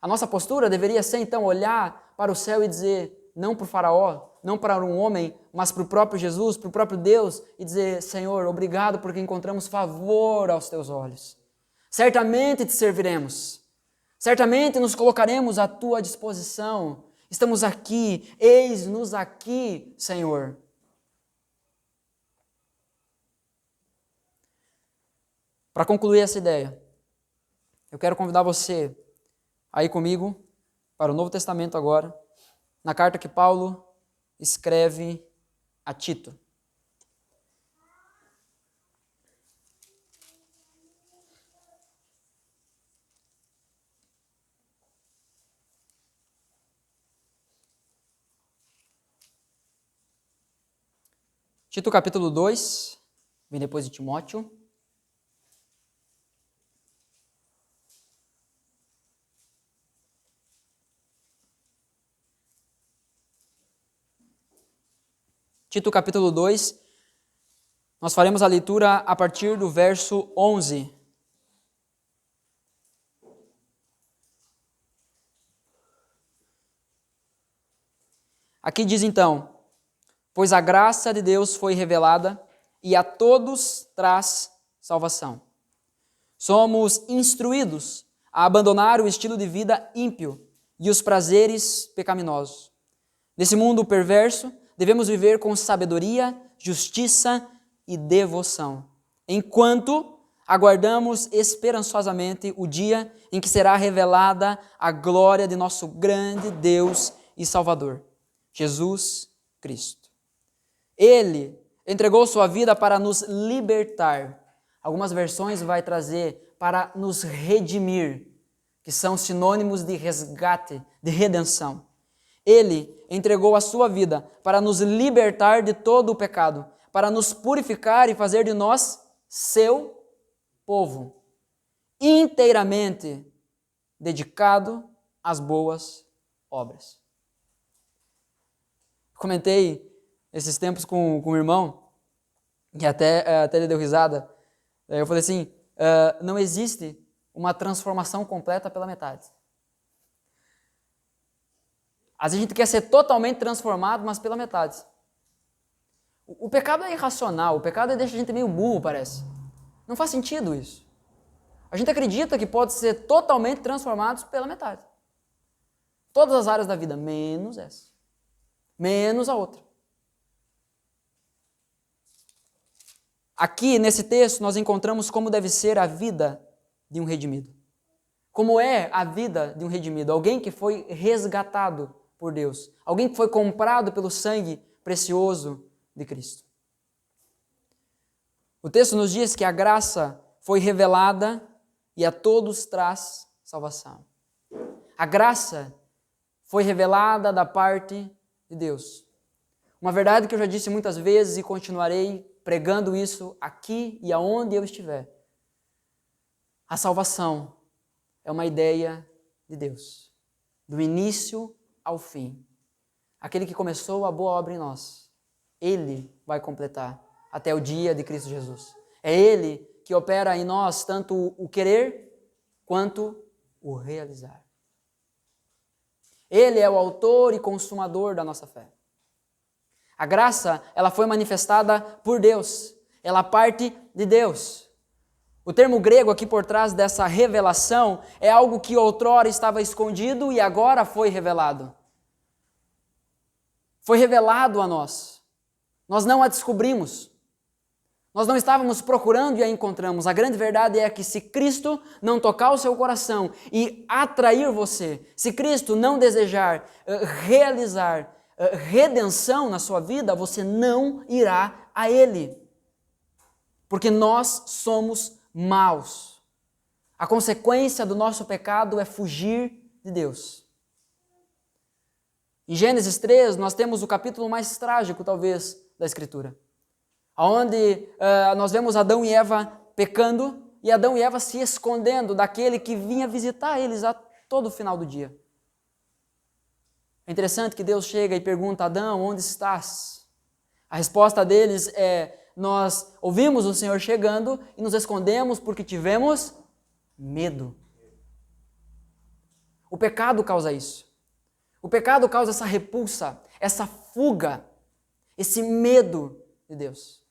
A nossa postura deveria ser, então, olhar para o céu e dizer, não para o faraó, não para um homem, mas para o próprio Jesus, para o próprio Deus, e dizer, Senhor, obrigado porque encontramos favor aos teus olhos. Certamente te serviremos. Certamente nos colocaremos à tua disposição. Estamos aqui, eis-nos aqui, Senhor. Para concluir essa ideia, eu quero convidar você a ir comigo para o Novo Testamento agora, na carta que Paulo escreve a Tito. Tito capítulo 2, vem depois de Timóteo. Tito capítulo 2, nós faremos a leitura a partir do verso 11. Aqui diz então, pois a graça de Deus foi revelada e a todos traz salvação. Somos instruídos a abandonar o estilo de vida ímpio e os prazeres pecaminosos. Nesse mundo perverso, devemos viver com sabedoria, justiça e devoção, enquanto aguardamos esperançosamente o dia em que será revelada a glória de nosso grande Deus e Salvador, Jesus Cristo. Ele entregou sua vida para nos libertar. Algumas versões vai trazer para nos redimir, que são sinônimos de resgate, de redenção. Ele entregou a sua vida para nos libertar de todo o pecado, para nos purificar e fazer de nós seu povo, inteiramente dedicado às boas obras. Comentei esses tempos com um irmão, que até ele deu risada. Eu falei assim, não existe uma transformação completa pela metade. Às vezes a gente quer ser totalmente transformado, mas pela metade. O pecado é irracional, o pecado deixa a gente meio burro, parece. Não faz sentido isso. A gente acredita que pode ser totalmente transformados pela metade. Todas as áreas da vida, menos essa. Menos a outra. Aqui, nesse texto, nós encontramos como deve ser a vida de um redimido. Como é a vida de um redimido? Alguém que foi resgatado por Deus. Alguém que foi comprado pelo sangue precioso de Cristo. O texto nos diz que a graça foi revelada e a todos traz salvação. A graça foi revelada da parte de Deus. Uma verdade que eu já disse muitas vezes e continuarei pregando isso aqui e aonde eu estiver. A salvação é uma ideia de Deus, do início ao fim. Aquele que começou a boa obra em nós, Ele vai completar até o dia de Cristo Jesus. É Ele que opera em nós tanto o querer quanto o realizar. Ele é o autor e consumador da nossa fé. A graça, ela foi manifestada por Deus. Ela parte de Deus. O termo grego aqui por trás dessa revelação é algo que outrora estava escondido e agora foi revelado. Foi revelado a nós. Nós não a descobrimos. Nós não estávamos procurando e a encontramos. A grande verdade é que se Cristo não tocar o seu coração e atrair você, se Cristo não desejar realizar redenção na sua vida, você não irá a Ele. Porque nós somos maus. A consequência do nosso pecado é fugir de Deus. Em Gênesis 3, nós temos o capítulo mais trágico, talvez, da Escritura. Onde nós vemos Adão e Eva pecando e Adão e Eva se escondendo daquele que vinha visitar eles a todo final do dia. É interessante que Deus chega e pergunta: Adão, onde estás? A resposta deles é: nós ouvimos o Senhor chegando e nos escondemos porque tivemos medo. O pecado causa isso. O pecado causa essa repulsa, essa fuga, esse medo de Deus.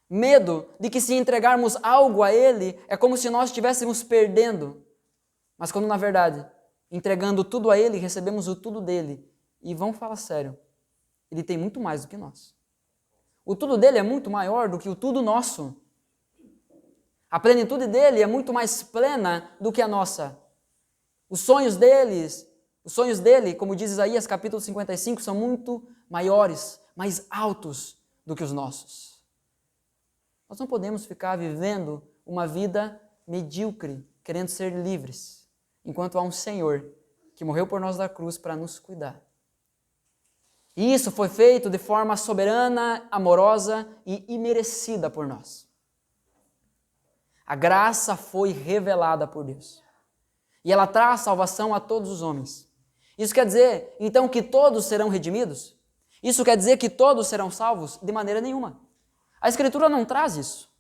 Medo de que se entregarmos algo a Ele é como se nós estivéssemos perdendo. Mas quando na verdade, entregando tudo a Ele, recebemos o tudo dEle. E vamos falar sério, Ele tem muito mais do que nós. O tudo dEle é muito maior do que o tudo nosso. A plenitude dEle é muito mais plena do que a nossa. Os sonhos dEle, como diz Isaías capítulo 55, são muito maiores, mais altos do que os nossos. Nós não podemos ficar vivendo uma vida medíocre, querendo ser livres, enquanto há um Senhor que morreu por nós na cruz para nos cuidar. E isso foi feito de forma soberana, amorosa e imerecida por nós. A graça foi revelada por Deus. E ela traz salvação a todos os homens. Isso quer dizer, então, que todos serão redimidos? Isso quer dizer que todos serão salvos? De maneira nenhuma. A Escritura não traz isso.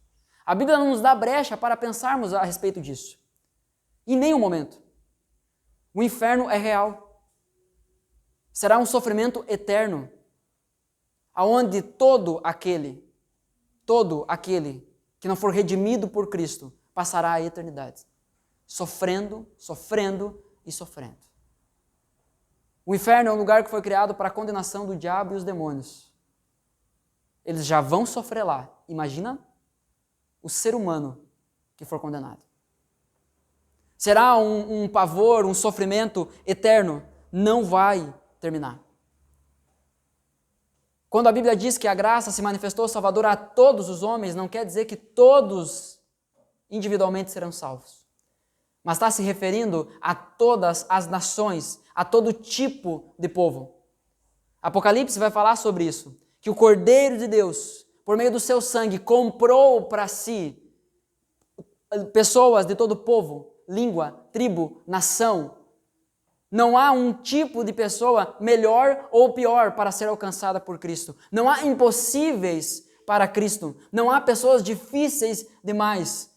A Bíblia não nos dá brecha para pensarmos a respeito disso. Em nenhum momento. O inferno é real. Será um sofrimento eterno, aonde todo aquele que não for redimido por Cristo passará a eternidade, sofrendo e sofrendo. O inferno é um lugar que foi criado para a condenação do diabo e os demônios. Eles já vão sofrer lá. Imagina o ser humano que for condenado. Será um pavor, um sofrimento eterno. Não vai terminar. Quando a Bíblia diz que a graça se manifestou salvadora a todos os homens, não quer dizer que todos individualmente serão salvos. Mas está se referindo a todas as nações, a todo tipo de povo. Apocalipse vai falar sobre isso. Que o Cordeiro de Deus, por meio do seu sangue, comprou para si pessoas de todo povo, língua, tribo, nação. Não há um tipo de pessoa melhor ou pior para ser alcançada por Cristo. Não há impossíveis para Cristo. Não há pessoas difíceis demais.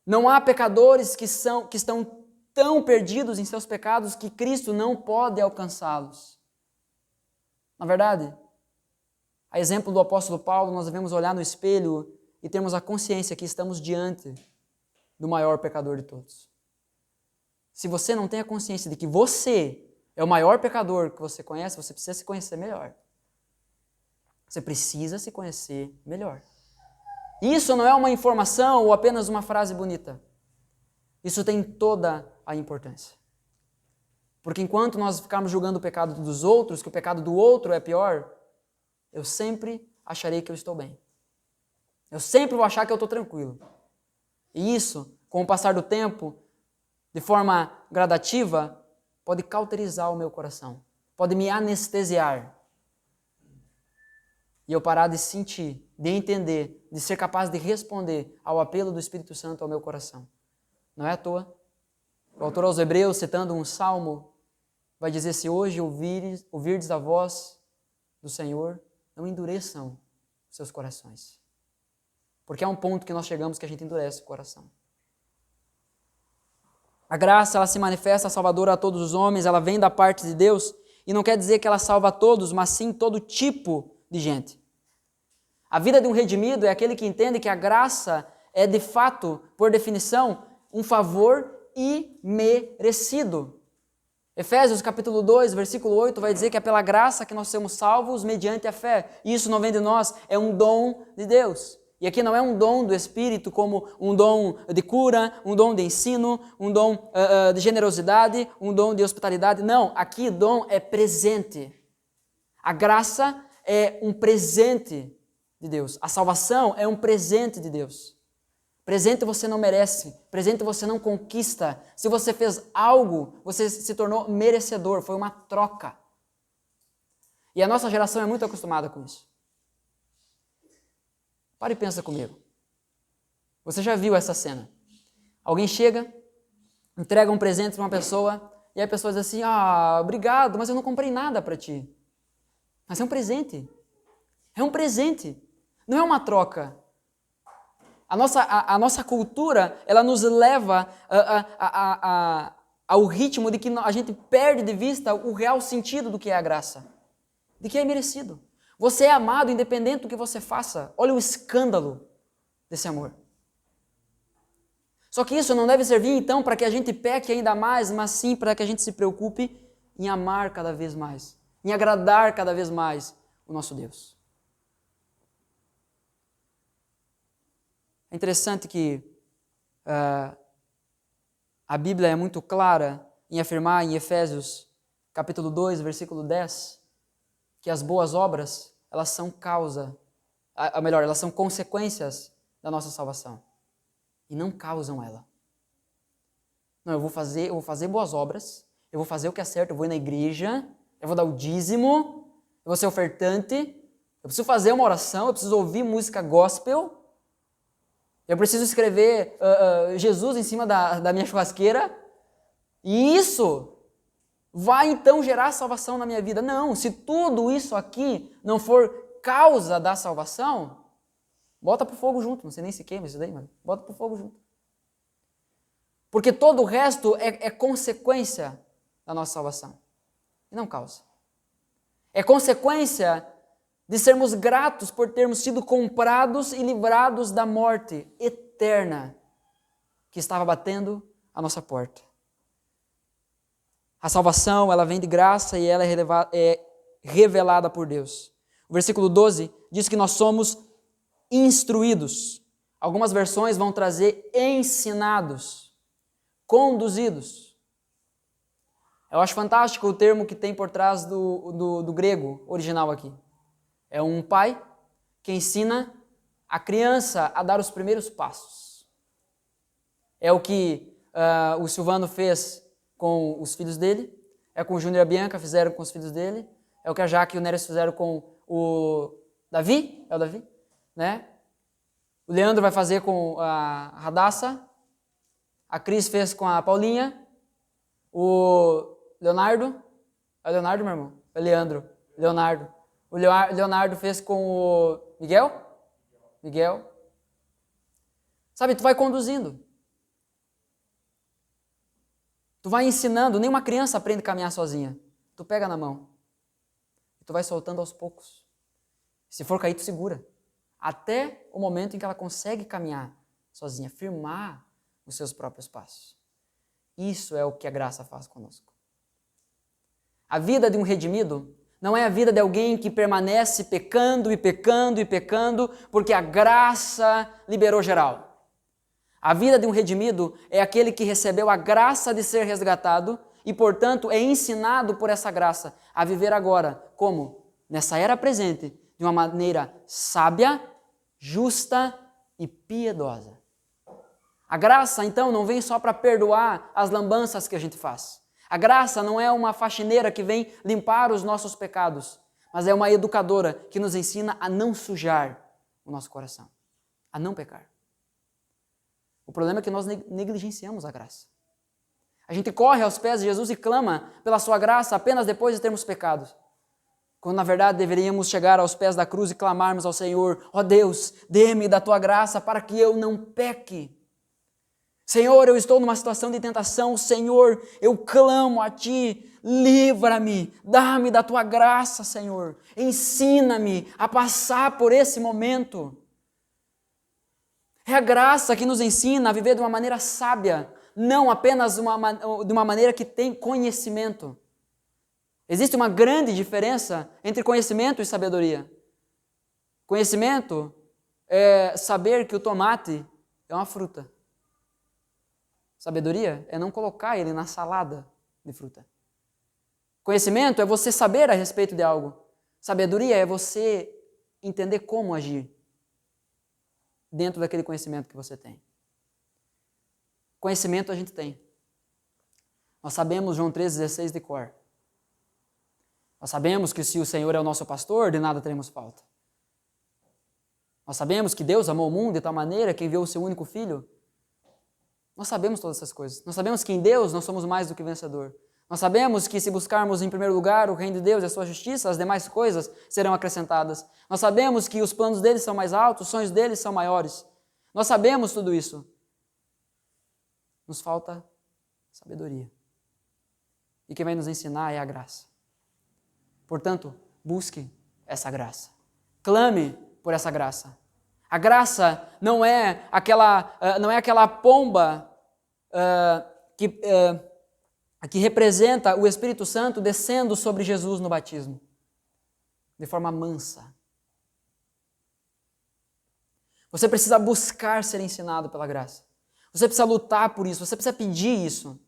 Não há pecadores que estão tão perdidos em seus pecados que Cristo não pode alcançá-los. Na verdade, a exemplo do apóstolo Paulo, nós devemos olhar no espelho e termos a consciência que estamos diante do maior pecador de todos. Se você não tem a consciência de que você é o maior pecador que você conhece, você precisa se conhecer melhor. Você precisa se conhecer melhor. Isso não é uma informação ou apenas uma frase bonita. Isso tem toda a importância. Porque enquanto nós ficarmos julgando o pecado dos outros, que o pecado do outro é pior, eu sempre acharei que eu estou bem. Eu sempre vou achar que eu estou tranquilo. E isso, com o passar do tempo, de forma gradativa, pode cauterizar o meu coração. Pode me anestesiar. E eu parar de sentir, de entender, de ser capaz de responder ao apelo do Espírito Santo ao meu coração. Não é à toa O autor aos Hebreus, citando um salmo, vai dizer: se hoje ouvirdes a voz do Senhor, não endureçam seus corações. Porque há um ponto que nós chegamos que a gente endurece o coração. A graça, ela se manifesta salvadora a todos os homens, ela vem da parte de Deus, e não quer dizer que ela salva a todos, mas sim todo tipo de gente. A vida de um redimido é aquele que entende que a graça é, de fato, por definição, um favor imerecido. Efésios capítulo 2, versículo 8, vai dizer que é pela graça que nós somos salvos mediante a fé. E isso não vem de nós, é um dom de Deus. E aqui não é um dom do Espírito como um dom de cura, um dom de ensino, um dom de generosidade, um dom de hospitalidade. Não, aqui dom é presente. A graça é um presente de Deus. A salvação é um presente de Deus. Presente você não merece, presente você não conquista. Se você fez algo, você se tornou merecedor, foi uma troca. E a nossa geração é muito acostumada com isso. Para e pensa comigo. Você já viu essa cena? Alguém chega, entrega um presente para uma pessoa, e aí a pessoa diz assim: obrigado, mas eu não comprei nada para ti. Mas é um presente. É um presente. Não é uma troca. A nossa cultura, ela nos leva ao ritmo de que a gente perde de vista o real sentido do que é a graça, de que é merecido. Você é amado independente do que você faça. Olha o escândalo desse amor. Só que isso não deve servir então para que a gente peque ainda mais, mas sim para que a gente se preocupe em amar cada vez mais, em agradar cada vez mais o nosso Deus. É interessante que a Bíblia é muito clara em afirmar em Efésios capítulo 2, versículo 10, que as boas obras, elas são causa, elas são consequências da nossa salvação e não causam ela. Não, eu vou fazer boas obras, eu vou fazer o que é certo, eu vou ir na igreja, eu vou dar o dízimo, eu vou ser ofertante, eu preciso fazer uma oração, eu preciso ouvir música gospel, eu preciso escrever Jesus em cima da minha churrasqueira, e isso vai então gerar salvação na minha vida. Não, se tudo isso aqui não for causa da salvação, bota pro fogo junto. Não sei nem se queima isso daí, mas bota pro fogo junto. Porque todo o resto é consequência da nossa salvação, e não causa. É consequência de sermos gratos por termos sido comprados e livrados da morte eterna que estava batendo a nossa porta. A salvação, ela vem de graça e ela é revelada por Deus. O versículo 12 diz que nós somos instruídos. Algumas versões vão trazer ensinados, conduzidos. Eu acho fantástico o termo que tem por trás do grego original aqui. É um pai que ensina a criança a dar os primeiros passos. É o que o Silvano fez com os filhos dele, é o que o Júnior e a Bianca fizeram com os filhos dele, é o que a Jaque e o Neres fizeram com o Davi, é o Davi, né? O Leandro vai fazer com a Radassa, a Cris fez com a Paulinha, o Leonardo, é o Leonardo, meu irmão? É o Leonardo. O Leonardo fez com o Miguel. Sabe, tu vai conduzindo. Tu vai ensinando, nenhuma criança aprende a caminhar sozinha. Tu pega na mão. E tu vai soltando aos poucos. Se for cair, tu segura. Até o momento em que ela consegue caminhar sozinha, firmar os seus próprios passos. Isso é o que a graça faz conosco. A vida de um redimido não é a vida de alguém que permanece pecando e pecando e pecando, porque a graça liberou geral. A vida de um redimido é aquele que recebeu a graça de ser resgatado e, portanto, é ensinado por essa graça a viver agora, como? Nessa era presente, de uma maneira sábia, justa e piedosa. A graça, então, não vem só para perdoar as lambanças que a gente faz. A graça não é uma faxineira que vem limpar os nossos pecados, mas é uma educadora que nos ensina a não sujar o nosso coração, a não pecar. O problema é que nós negligenciamos a graça. A gente corre aos pés de Jesus e clama pela sua graça apenas depois de termos pecado. Quando na verdade deveríamos chegar aos pés da cruz e clamarmos ao Senhor: ó Deus, dê-me da tua graça para que eu não peque. Senhor, eu estou numa situação de tentação. Senhor, eu clamo a Ti, livra-me, dá-me da Tua graça, Senhor. Ensina-me a passar por esse momento. É a graça que nos ensina a viver de uma maneira sábia, não apenas de uma maneira que tem conhecimento. Existe uma grande diferença entre conhecimento e sabedoria. Conhecimento é saber que o tomate é uma fruta. Sabedoria é não colocar ele na salada de fruta. Conhecimento é você saber a respeito de algo. Sabedoria é você entender como agir dentro daquele conhecimento que você tem. Conhecimento a gente tem. Nós sabemos João 3,16 de cor. Nós sabemos que se o Senhor é o nosso pastor, de nada teremos falta. Nós sabemos que Deus amou o mundo de tal maneira que enviou o seu único Filho. Nós sabemos todas essas coisas. Nós sabemos que em Deus nós somos mais do que vencedor. Nós sabemos que se buscarmos em primeiro lugar o reino de Deus e a sua justiça, as demais coisas serão acrescentadas. Nós sabemos que os planos deles são mais altos, os sonhos deles são maiores. Nós sabemos tudo isso. Nos falta sabedoria. E quem vai nos ensinar é a graça. Portanto, busque essa graça. Clame por essa graça. A graça não é aquela pomba que representa o Espírito Santo descendo sobre Jesus no batismo, de forma mansa. Você precisa buscar ser ensinado pela graça. Você precisa lutar por isso, você precisa pedir isso.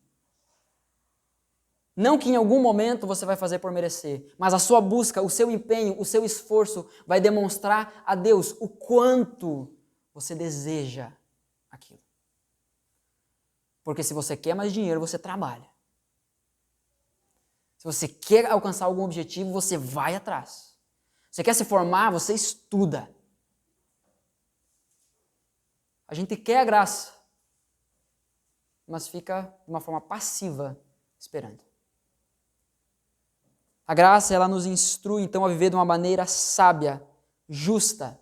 Não que em algum momento você vai fazer por merecer, mas a sua busca, o seu empenho, o seu esforço vai demonstrar a Deus o quanto você deseja aquilo. Porque se você quer mais dinheiro, você trabalha. Se você quer alcançar algum objetivo, você vai atrás. Você quer se formar, você estuda. A gente quer a graça, mas fica de uma forma passiva esperando. A graça, ela nos instrui, então, a viver de uma maneira sábia, justa.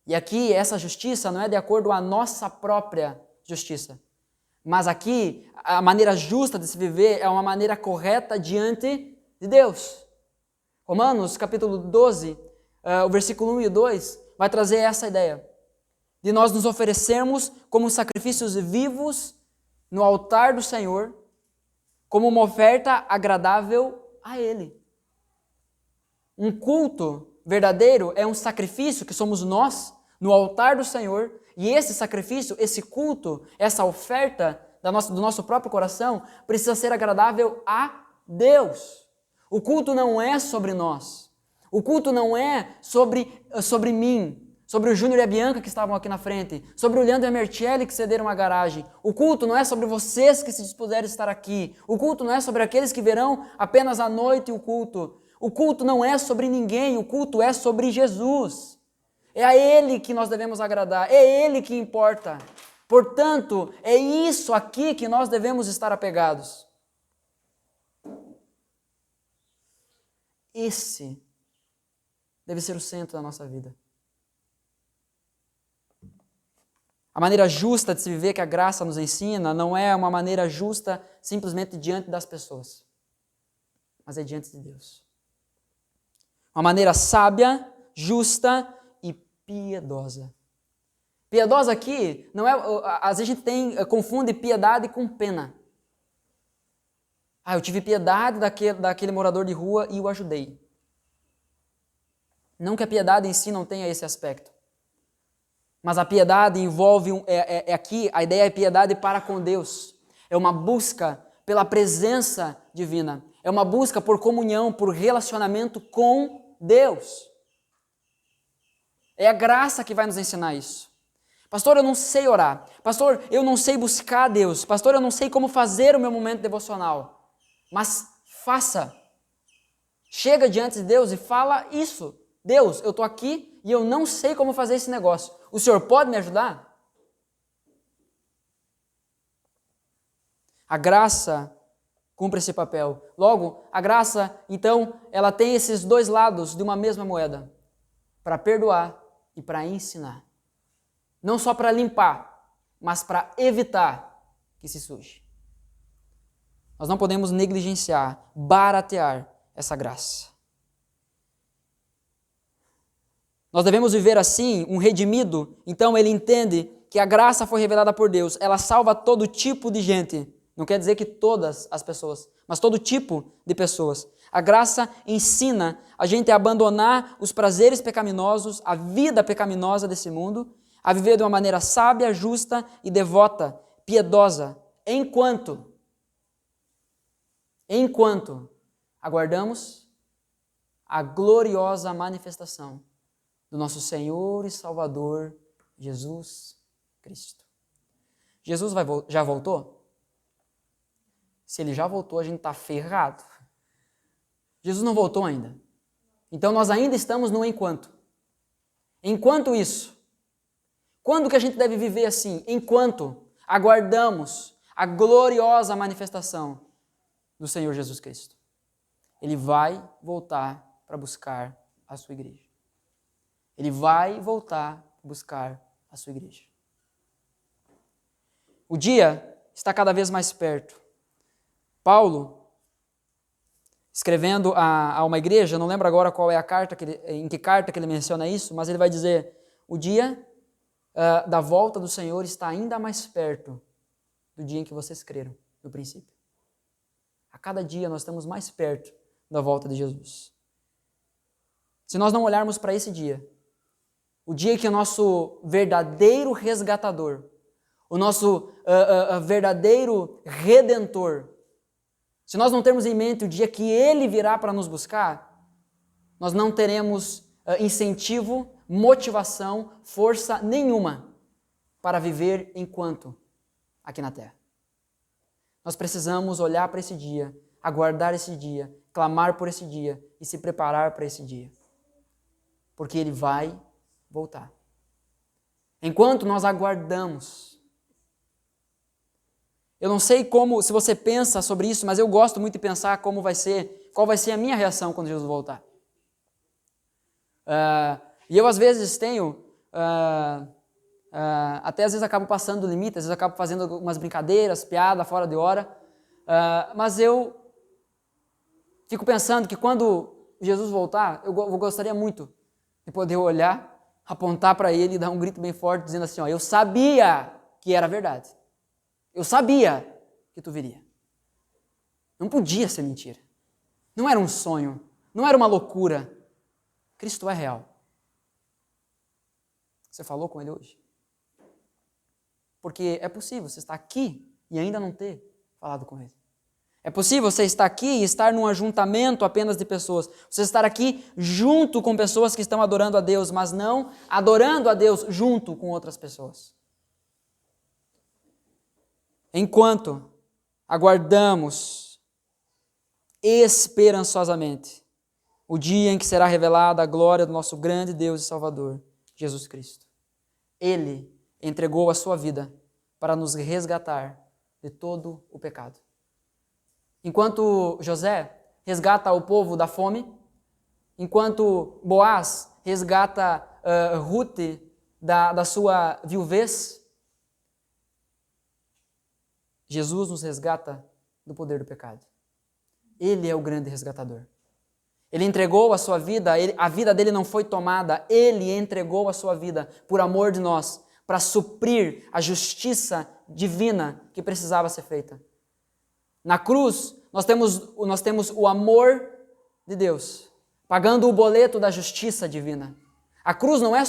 E aqui, essa justiça não é de acordo com a nossa própria justiça. Mas aqui, a maneira justa de se viver é uma maneira correta diante de Deus. Romanos, capítulo 12, o versículo 1 e 2, vai trazer essa ideia. De nós nos oferecermos como sacrifícios vivos no altar do Senhor, como uma oferta agradável a Ele. Um culto verdadeiro é um sacrifício que somos nós no altar do Senhor, e esse sacrifício, esse culto, essa oferta do nosso próprio coração precisa ser agradável a Deus. O culto não é sobre nós. O culto não é sobre mim, sobre o Júnior e a Bianca que estavam aqui na frente, sobre o Leandro e a Mertiele que cederam a garagem. O culto não é sobre vocês que se dispuserem a estar aqui. O culto não é sobre aqueles que verão apenas à noite o culto. O culto não é sobre ninguém, o culto é sobre Jesus. É a Ele que nós devemos agradar, é Ele que importa. Portanto, é isso aqui que nós devemos estar apegados. Esse deve ser o centro da nossa vida. A maneira justa de se viver que a graça nos ensina não é uma maneira justa simplesmente diante das pessoas, mas é diante de Deus. Uma maneira sábia, justa e piedosa. Piedosa aqui, não é, às vezes a gente confunde piedade com pena. Eu tive piedade daquele morador de rua e o ajudei. Não que a piedade em si não tenha esse aspecto. Mas a piedade envolve, aqui, a ideia é piedade para com Deus. É uma busca pela presença divina. É uma busca por comunhão, por relacionamento com Deus. É a graça que vai nos ensinar isso. Pastor, eu não sei orar. Pastor, eu não sei buscar a Deus. Pastor, eu não sei como fazer o meu momento devocional. Mas faça. Chega diante de Deus e fala isso. Deus, eu estou aqui e eu não sei como fazer esse negócio. O Senhor pode me ajudar? A graça cumpre esse papel. Logo, a graça, então, ela tem esses dois lados de uma mesma moeda, para perdoar e para ensinar. Não só para limpar, mas para evitar que se suje. Nós não podemos negligenciar, baratear essa graça. Nós devemos viver assim, um redimido, então ele entende que a graça foi revelada por Deus, ela salva todo tipo de gente. Não quer dizer que todas as pessoas, mas todo tipo de pessoas. A graça ensina a gente a abandonar os prazeres pecaminosos, a vida pecaminosa desse mundo, a viver de uma maneira sábia, justa e devota, piedosa, enquanto aguardamos a gloriosa manifestação do nosso Senhor e Salvador, Jesus Cristo. Jesus já voltou? Se ele já voltou, a gente está ferrado. Jesus não voltou ainda. Então nós ainda estamos no enquanto. Enquanto isso, quando que a gente deve viver assim? Enquanto aguardamos a gloriosa manifestação do Senhor Jesus Cristo. Ele vai voltar para buscar a sua igreja. Ele vai voltar para buscar a sua igreja. O dia está cada vez mais perto. Paulo, escrevendo a uma igreja, não lembro agora qual é a carta, em que carta que ele menciona isso, mas ele vai dizer, o dia da volta do Senhor está ainda mais perto do dia em que vocês creram, no princípio. A cada dia nós estamos mais perto da volta de Jesus. Se nós não olharmos para esse dia, o dia em que o nosso verdadeiro resgatador, o nosso verdadeiro redentor, se nós não termos em mente o dia que Ele virá para nos buscar, nós não teremos incentivo, motivação, força nenhuma para viver enquanto aqui na terra. Nós precisamos olhar para esse dia, aguardar esse dia, clamar por esse dia e se preparar para esse dia. Porque Ele vai voltar. Enquanto nós aguardamos, eu não sei se você pensa sobre isso, mas eu gosto muito de pensar qual vai ser a minha reação quando Jesus voltar. E eu às vezes tenho, até às vezes acabo passando do limite, às vezes acabo fazendo algumas brincadeiras, piada fora de hora, mas eu fico pensando que quando Jesus voltar, eu gostaria muito de poder olhar, apontar para Ele e dar um grito bem forte, dizendo assim, eu sabia que era verdade. Eu sabia que tu viria. Não podia ser mentira. Não era um sonho. Não era uma loucura. Cristo é real. Você falou com Ele hoje? Porque é possível você estar aqui e ainda não ter falado com Ele. É possível você estar aqui e estar num ajuntamento apenas de pessoas. Você estar aqui junto com pessoas que estão adorando a Deus, mas não adorando a Deus junto com outras pessoas. Enquanto aguardamos esperançosamente o dia em que será revelada a glória do nosso grande Deus e Salvador, Jesus Cristo. Ele entregou a sua vida para nos resgatar de todo o pecado. Enquanto José resgata o povo da fome, enquanto Boaz resgata Ruth da sua viuvez, Jesus nos resgata do poder do pecado. Ele é o grande resgatador. Ele entregou a sua vida, a vida dele não foi tomada, ele entregou a sua vida por amor de nós, para suprir a justiça divina que precisava ser feita. Na cruz, nós temos o amor de Deus, pagando o boleto da justiça divina. A cruz não é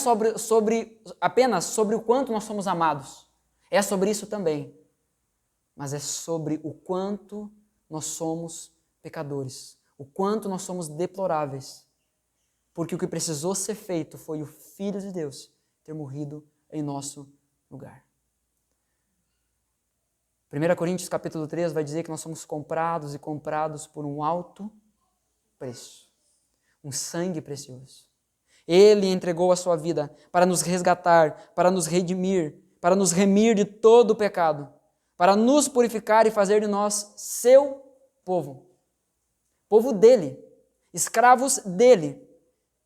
apenas sobre o quanto nós somos amados, é sobre isso também. Mas é sobre o quanto nós somos pecadores, o quanto nós somos deploráveis, porque o que precisou ser feito foi o Filho de Deus ter morrido em nosso lugar. 1 Coríntios capítulo 3 vai dizer que nós somos comprados e comprados por um alto preço, um sangue precioso. Ele entregou a sua vida para nos resgatar, para nos redimir, para nos remir de todo o pecado, para nos purificar e fazer de nós seu povo. Povo dele, escravos dele,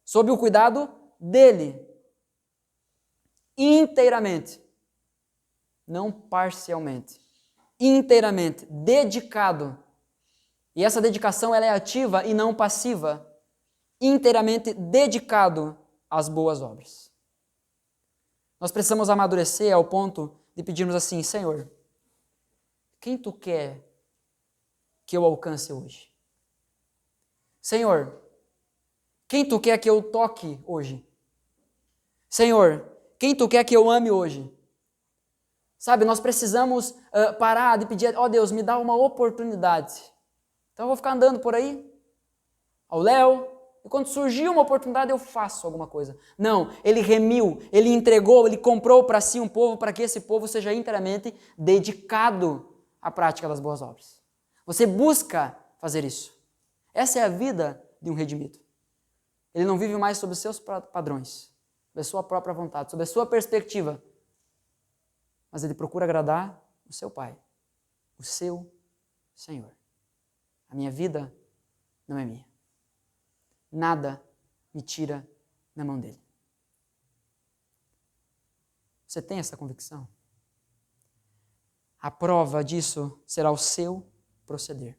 sob o cuidado dele, inteiramente, não parcialmente, inteiramente, dedicado. E essa dedicação ela é ativa e não passiva, inteiramente dedicado às boas obras. Nós precisamos amadurecer ao ponto de pedirmos assim: Senhor, quem tu quer que eu alcance hoje? Senhor, quem tu quer que eu toque hoje? Senhor, quem tu quer que eu ame hoje? Sabe, nós precisamos parar de pedir, ó Deus, me dá uma oportunidade. Então eu vou ficar andando por aí, ao léu, e quando surgir uma oportunidade eu faço alguma coisa. Não, ele remiu, ele entregou, ele comprou para si um povo, para que esse povo seja inteiramente dedicado à prática das boas obras. Você busca fazer isso. Essa é a vida de um redimido. Ele não vive mais sob os seus padrões, sob a sua própria vontade, sob a sua perspectiva, mas ele procura agradar o seu Pai, o seu Senhor. A minha vida não é minha. Nada me tira da mão dele. Você tem essa convicção? A prova disso será o seu proceder.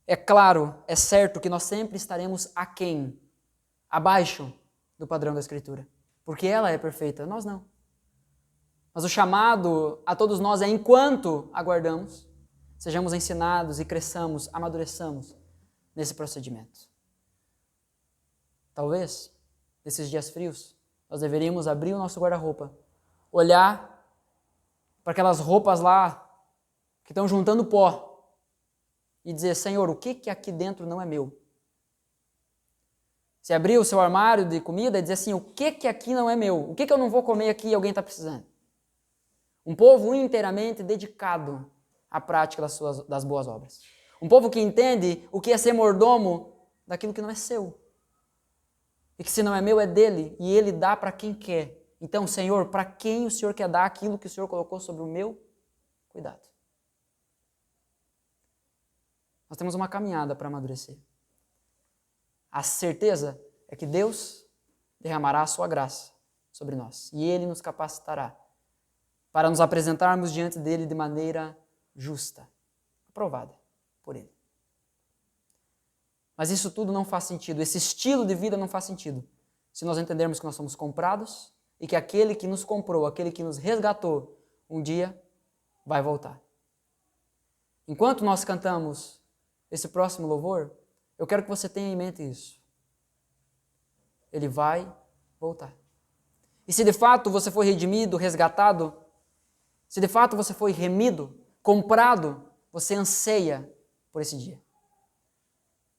É claro, é certo que nós sempre estaremos aquém, abaixo do padrão da Escritura, porque ela é perfeita, nós não. Mas o chamado a todos nós é, enquanto aguardamos, sejamos ensinados e cresçamos, amadureçamos nesse procedimento. Talvez, nesses dias frios, nós deveríamos abrir o nosso guarda-roupa, olhar para aquelas roupas lá que estão juntando pó e dizer: Senhor, o que aqui dentro não é meu? Se abrir o seu armário de comida e dizer assim: o que aqui não é meu? O que eu não vou comer aqui e alguém está precisando? Um povo inteiramente dedicado à prática das boas obras. Um povo que entende o que é ser mordomo daquilo que não é seu. E que se não é meu, é dele, e ele dá para quem quer. Então, Senhor, para quem o Senhor quer dar aquilo que o Senhor colocou sobre o meu cuidado? Nós temos uma caminhada para amadurecer. A certeza é que Deus derramará a sua graça sobre nós, e Ele nos capacitará para nos apresentarmos diante dele de maneira justa, aprovada por Ele. Mas isso tudo não faz sentido, esse estilo de vida não faz sentido, se nós entendermos que nós somos comprados e que aquele que nos comprou, aquele que nos resgatou, um dia vai voltar. Enquanto nós cantamos esse próximo louvor, eu quero que você tenha em mente isso. Ele vai voltar. E se de fato você foi redimido, resgatado, se de fato você foi remido, comprado, você anseia por esse dia.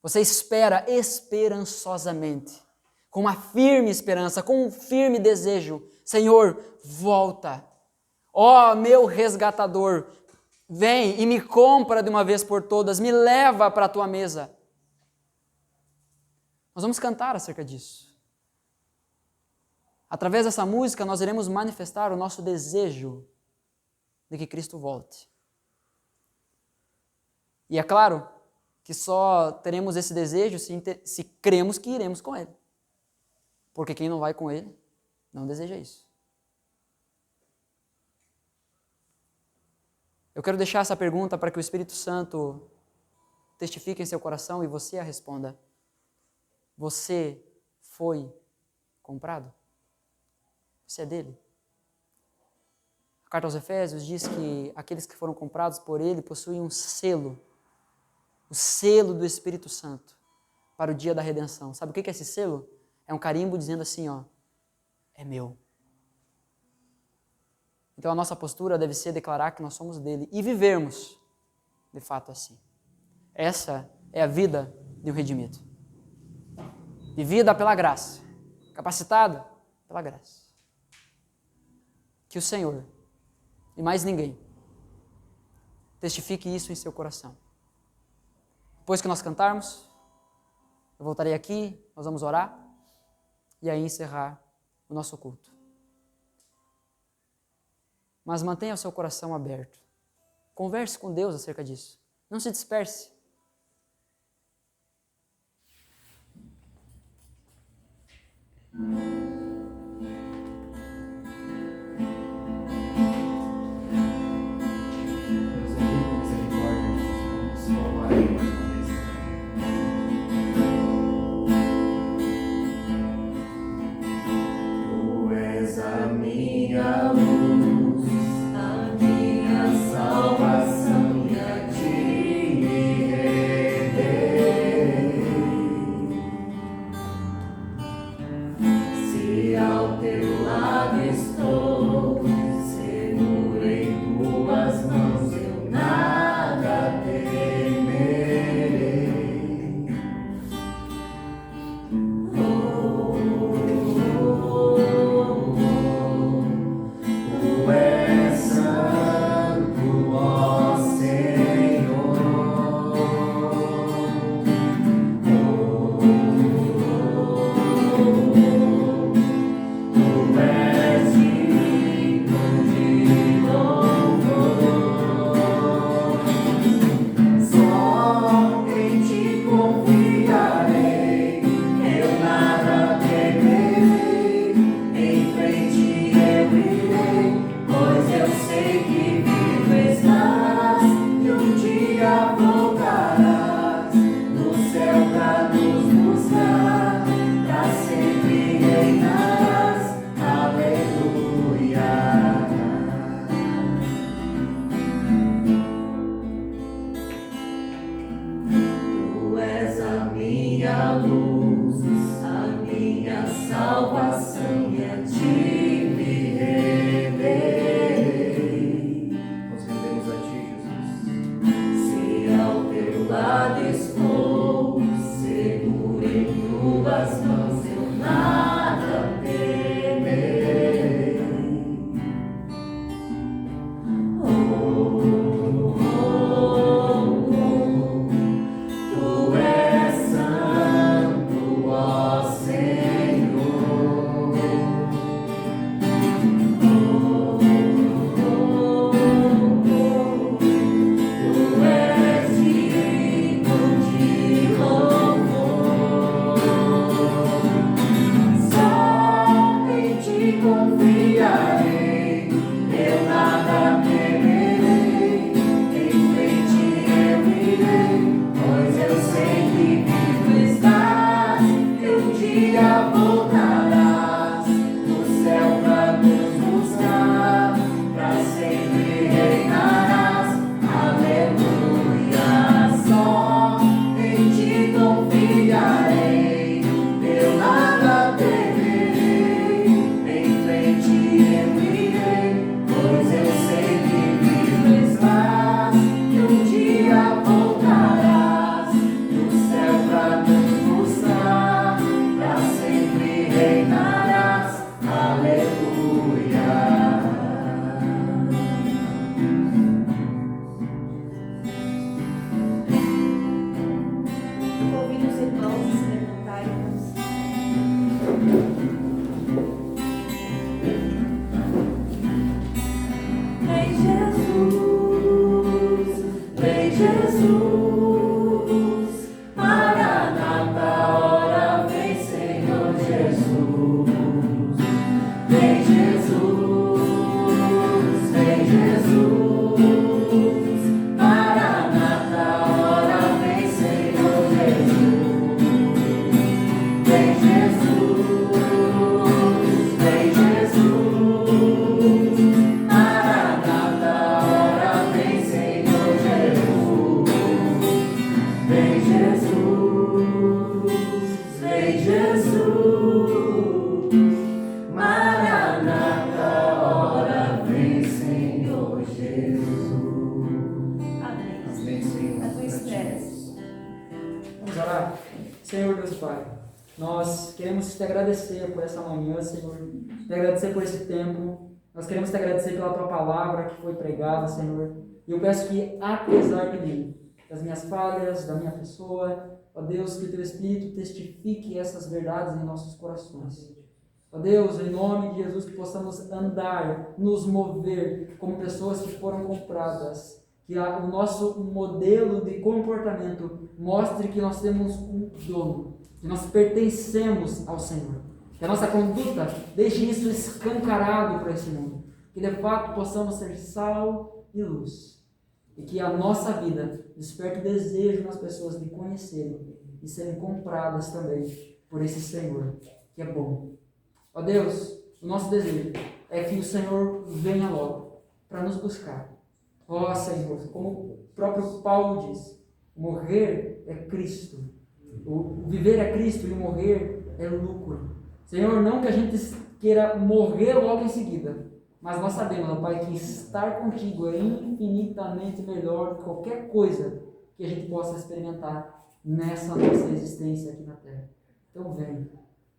Você espera esperançosamente, com uma firme esperança, com um firme desejo: Senhor, volta. Ó, meu resgatador, vem e me compra de uma vez por todas, me leva para a tua mesa. Nós vamos cantar acerca disso. Através dessa música, nós iremos manifestar o nosso desejo de que Cristo volte. E é claro que só teremos esse desejo se cremos que iremos com Ele. Porque quem não vai com Ele, não deseja isso. Eu quero deixar essa pergunta para que o Espírito Santo testifique em seu coração e você a responda. Você foi comprado? Você é dele? A carta aos Efésios diz que aqueles que foram comprados por ele possuem um selo, o selo do Espírito Santo, para o dia da redenção. Sabe o que é esse selo? É um carimbo dizendo assim, ó, é meu. Então a nossa postura deve ser declarar que nós somos dele e vivermos, de fato, assim. Essa é a vida de um redimido. Vivida pela graça, capacitada pela graça. Que o Senhor, e mais ninguém, testifique isso em seu coração. Depois que nós cantarmos, eu voltarei aqui, nós vamos orar e aí encerrar o nosso culto. mas mantenha o seu coração aberto. Converse com Deus acerca disso. Não se disperse. Tu és a minha luz, a minha salvação, e a ti me renderei. Se ao teu lado estou, seguro em tuas mãos, eu nada temerei. Tu és santo, ó Senhor. Tu és digno de louvor. Só em ti confiarei, eu nada temerei. Em frente eu irei, pois eu sei que vivo estás e um dia voltarás no céu pra nos buscar, pra sempre reinarás. Aleluia. Tu és a minha luz, a minha salvação, e a ti me renderei. Nós rendemos a ti, Jesus. Se ao teu lado estou, seguro em tuas mãos, eu nada temerei. Tu és santo, ó Senhor. Tu és digno de louvor. Só em ti confiarei, eu nada temerei. Em frente eu irei, pois eu sei que vivo estás e um dia voltarás no céu pra nos buscar, pra sempre reinarás. Aleluia. Só em ti confiarei, eu nada temerei. Em frente eu irei, pois eu sei que vivo estás e um dia voltarás no céu pra nos buscar, pra sempre reinarás. Aleluia. Convido os irmãos a se levantarem. Vem Jesus, vem Jesus, Maranata, hora vem Senhor Jesus. Vem Jesus, vem Jesus, Maranata, hora vem Senhor Jesus. Vem Jesus, vem Jesus, Maranata, hora vem Senhor Jesus. Vem Jesus, vem Jesus, Maranata, hora vem Senhor Jesus. Amém. Amém, Senhor. A tua espera. Vamos orar? Senhor Deus Pai, nós queremos te agradecer por essa manhã, Senhor. Te agradecer por esse tempo. Nós queremos te agradecer pela tua palavra que foi pregada, Senhor. E eu peço que, apesar de mim, das minhas falhas, da minha pessoa, ó Deus, que teu Espírito testifique essas verdades em nossos corações. Ó Deus, em nome de Jesus, que possamos andar, nos mover como pessoas que foram compradas. Que o nosso modelo de comportamento mostre que nós temos um dono, que nós pertencemos ao Senhor. Que a nossa conduta deixe isso escancarado para esse mundo. Que de fato possamos ser sal e luz. E que a nossa vida desperte o desejo nas pessoas de conhecerem e serem compradas também por esse Senhor, que é bom. Ó Deus, o nosso desejo é que o Senhor venha logo para nos buscar. Ó Senhor, como o próprio Paulo diz, morrer é Cristo. O viver é Cristo e o morrer é lucro. Senhor, não que a gente queira morrer logo em seguida, mas nós sabemos, ó Pai, que estar contigo é infinitamente melhor do que qualquer coisa que a gente possa experimentar nessa nossa existência aqui na Terra. Então vem.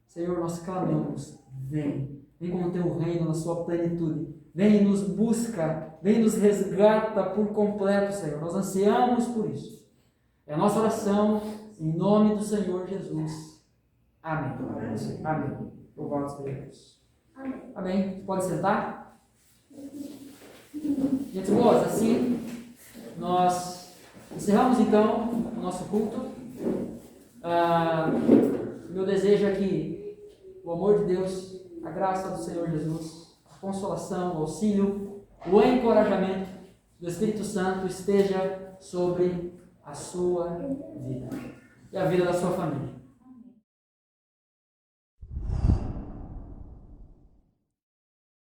Senhor, nós clamamos, vem com o teu reino na sua plenitude, vem e nos busca, vem e nos resgata por completo, Senhor, nós ansiamos por isso, é a nossa oração, em nome do Senhor Jesus, amém, amém, louvado seja Deus, amém, pode sentar, gente boa, assim, nós encerramos então o nosso culto, meu desejo é que o amor de Deus, a graça do Senhor Jesus, a consolação, o auxílio, o encorajamento do Espírito Santo esteja sobre a sua vida e a vida da sua família.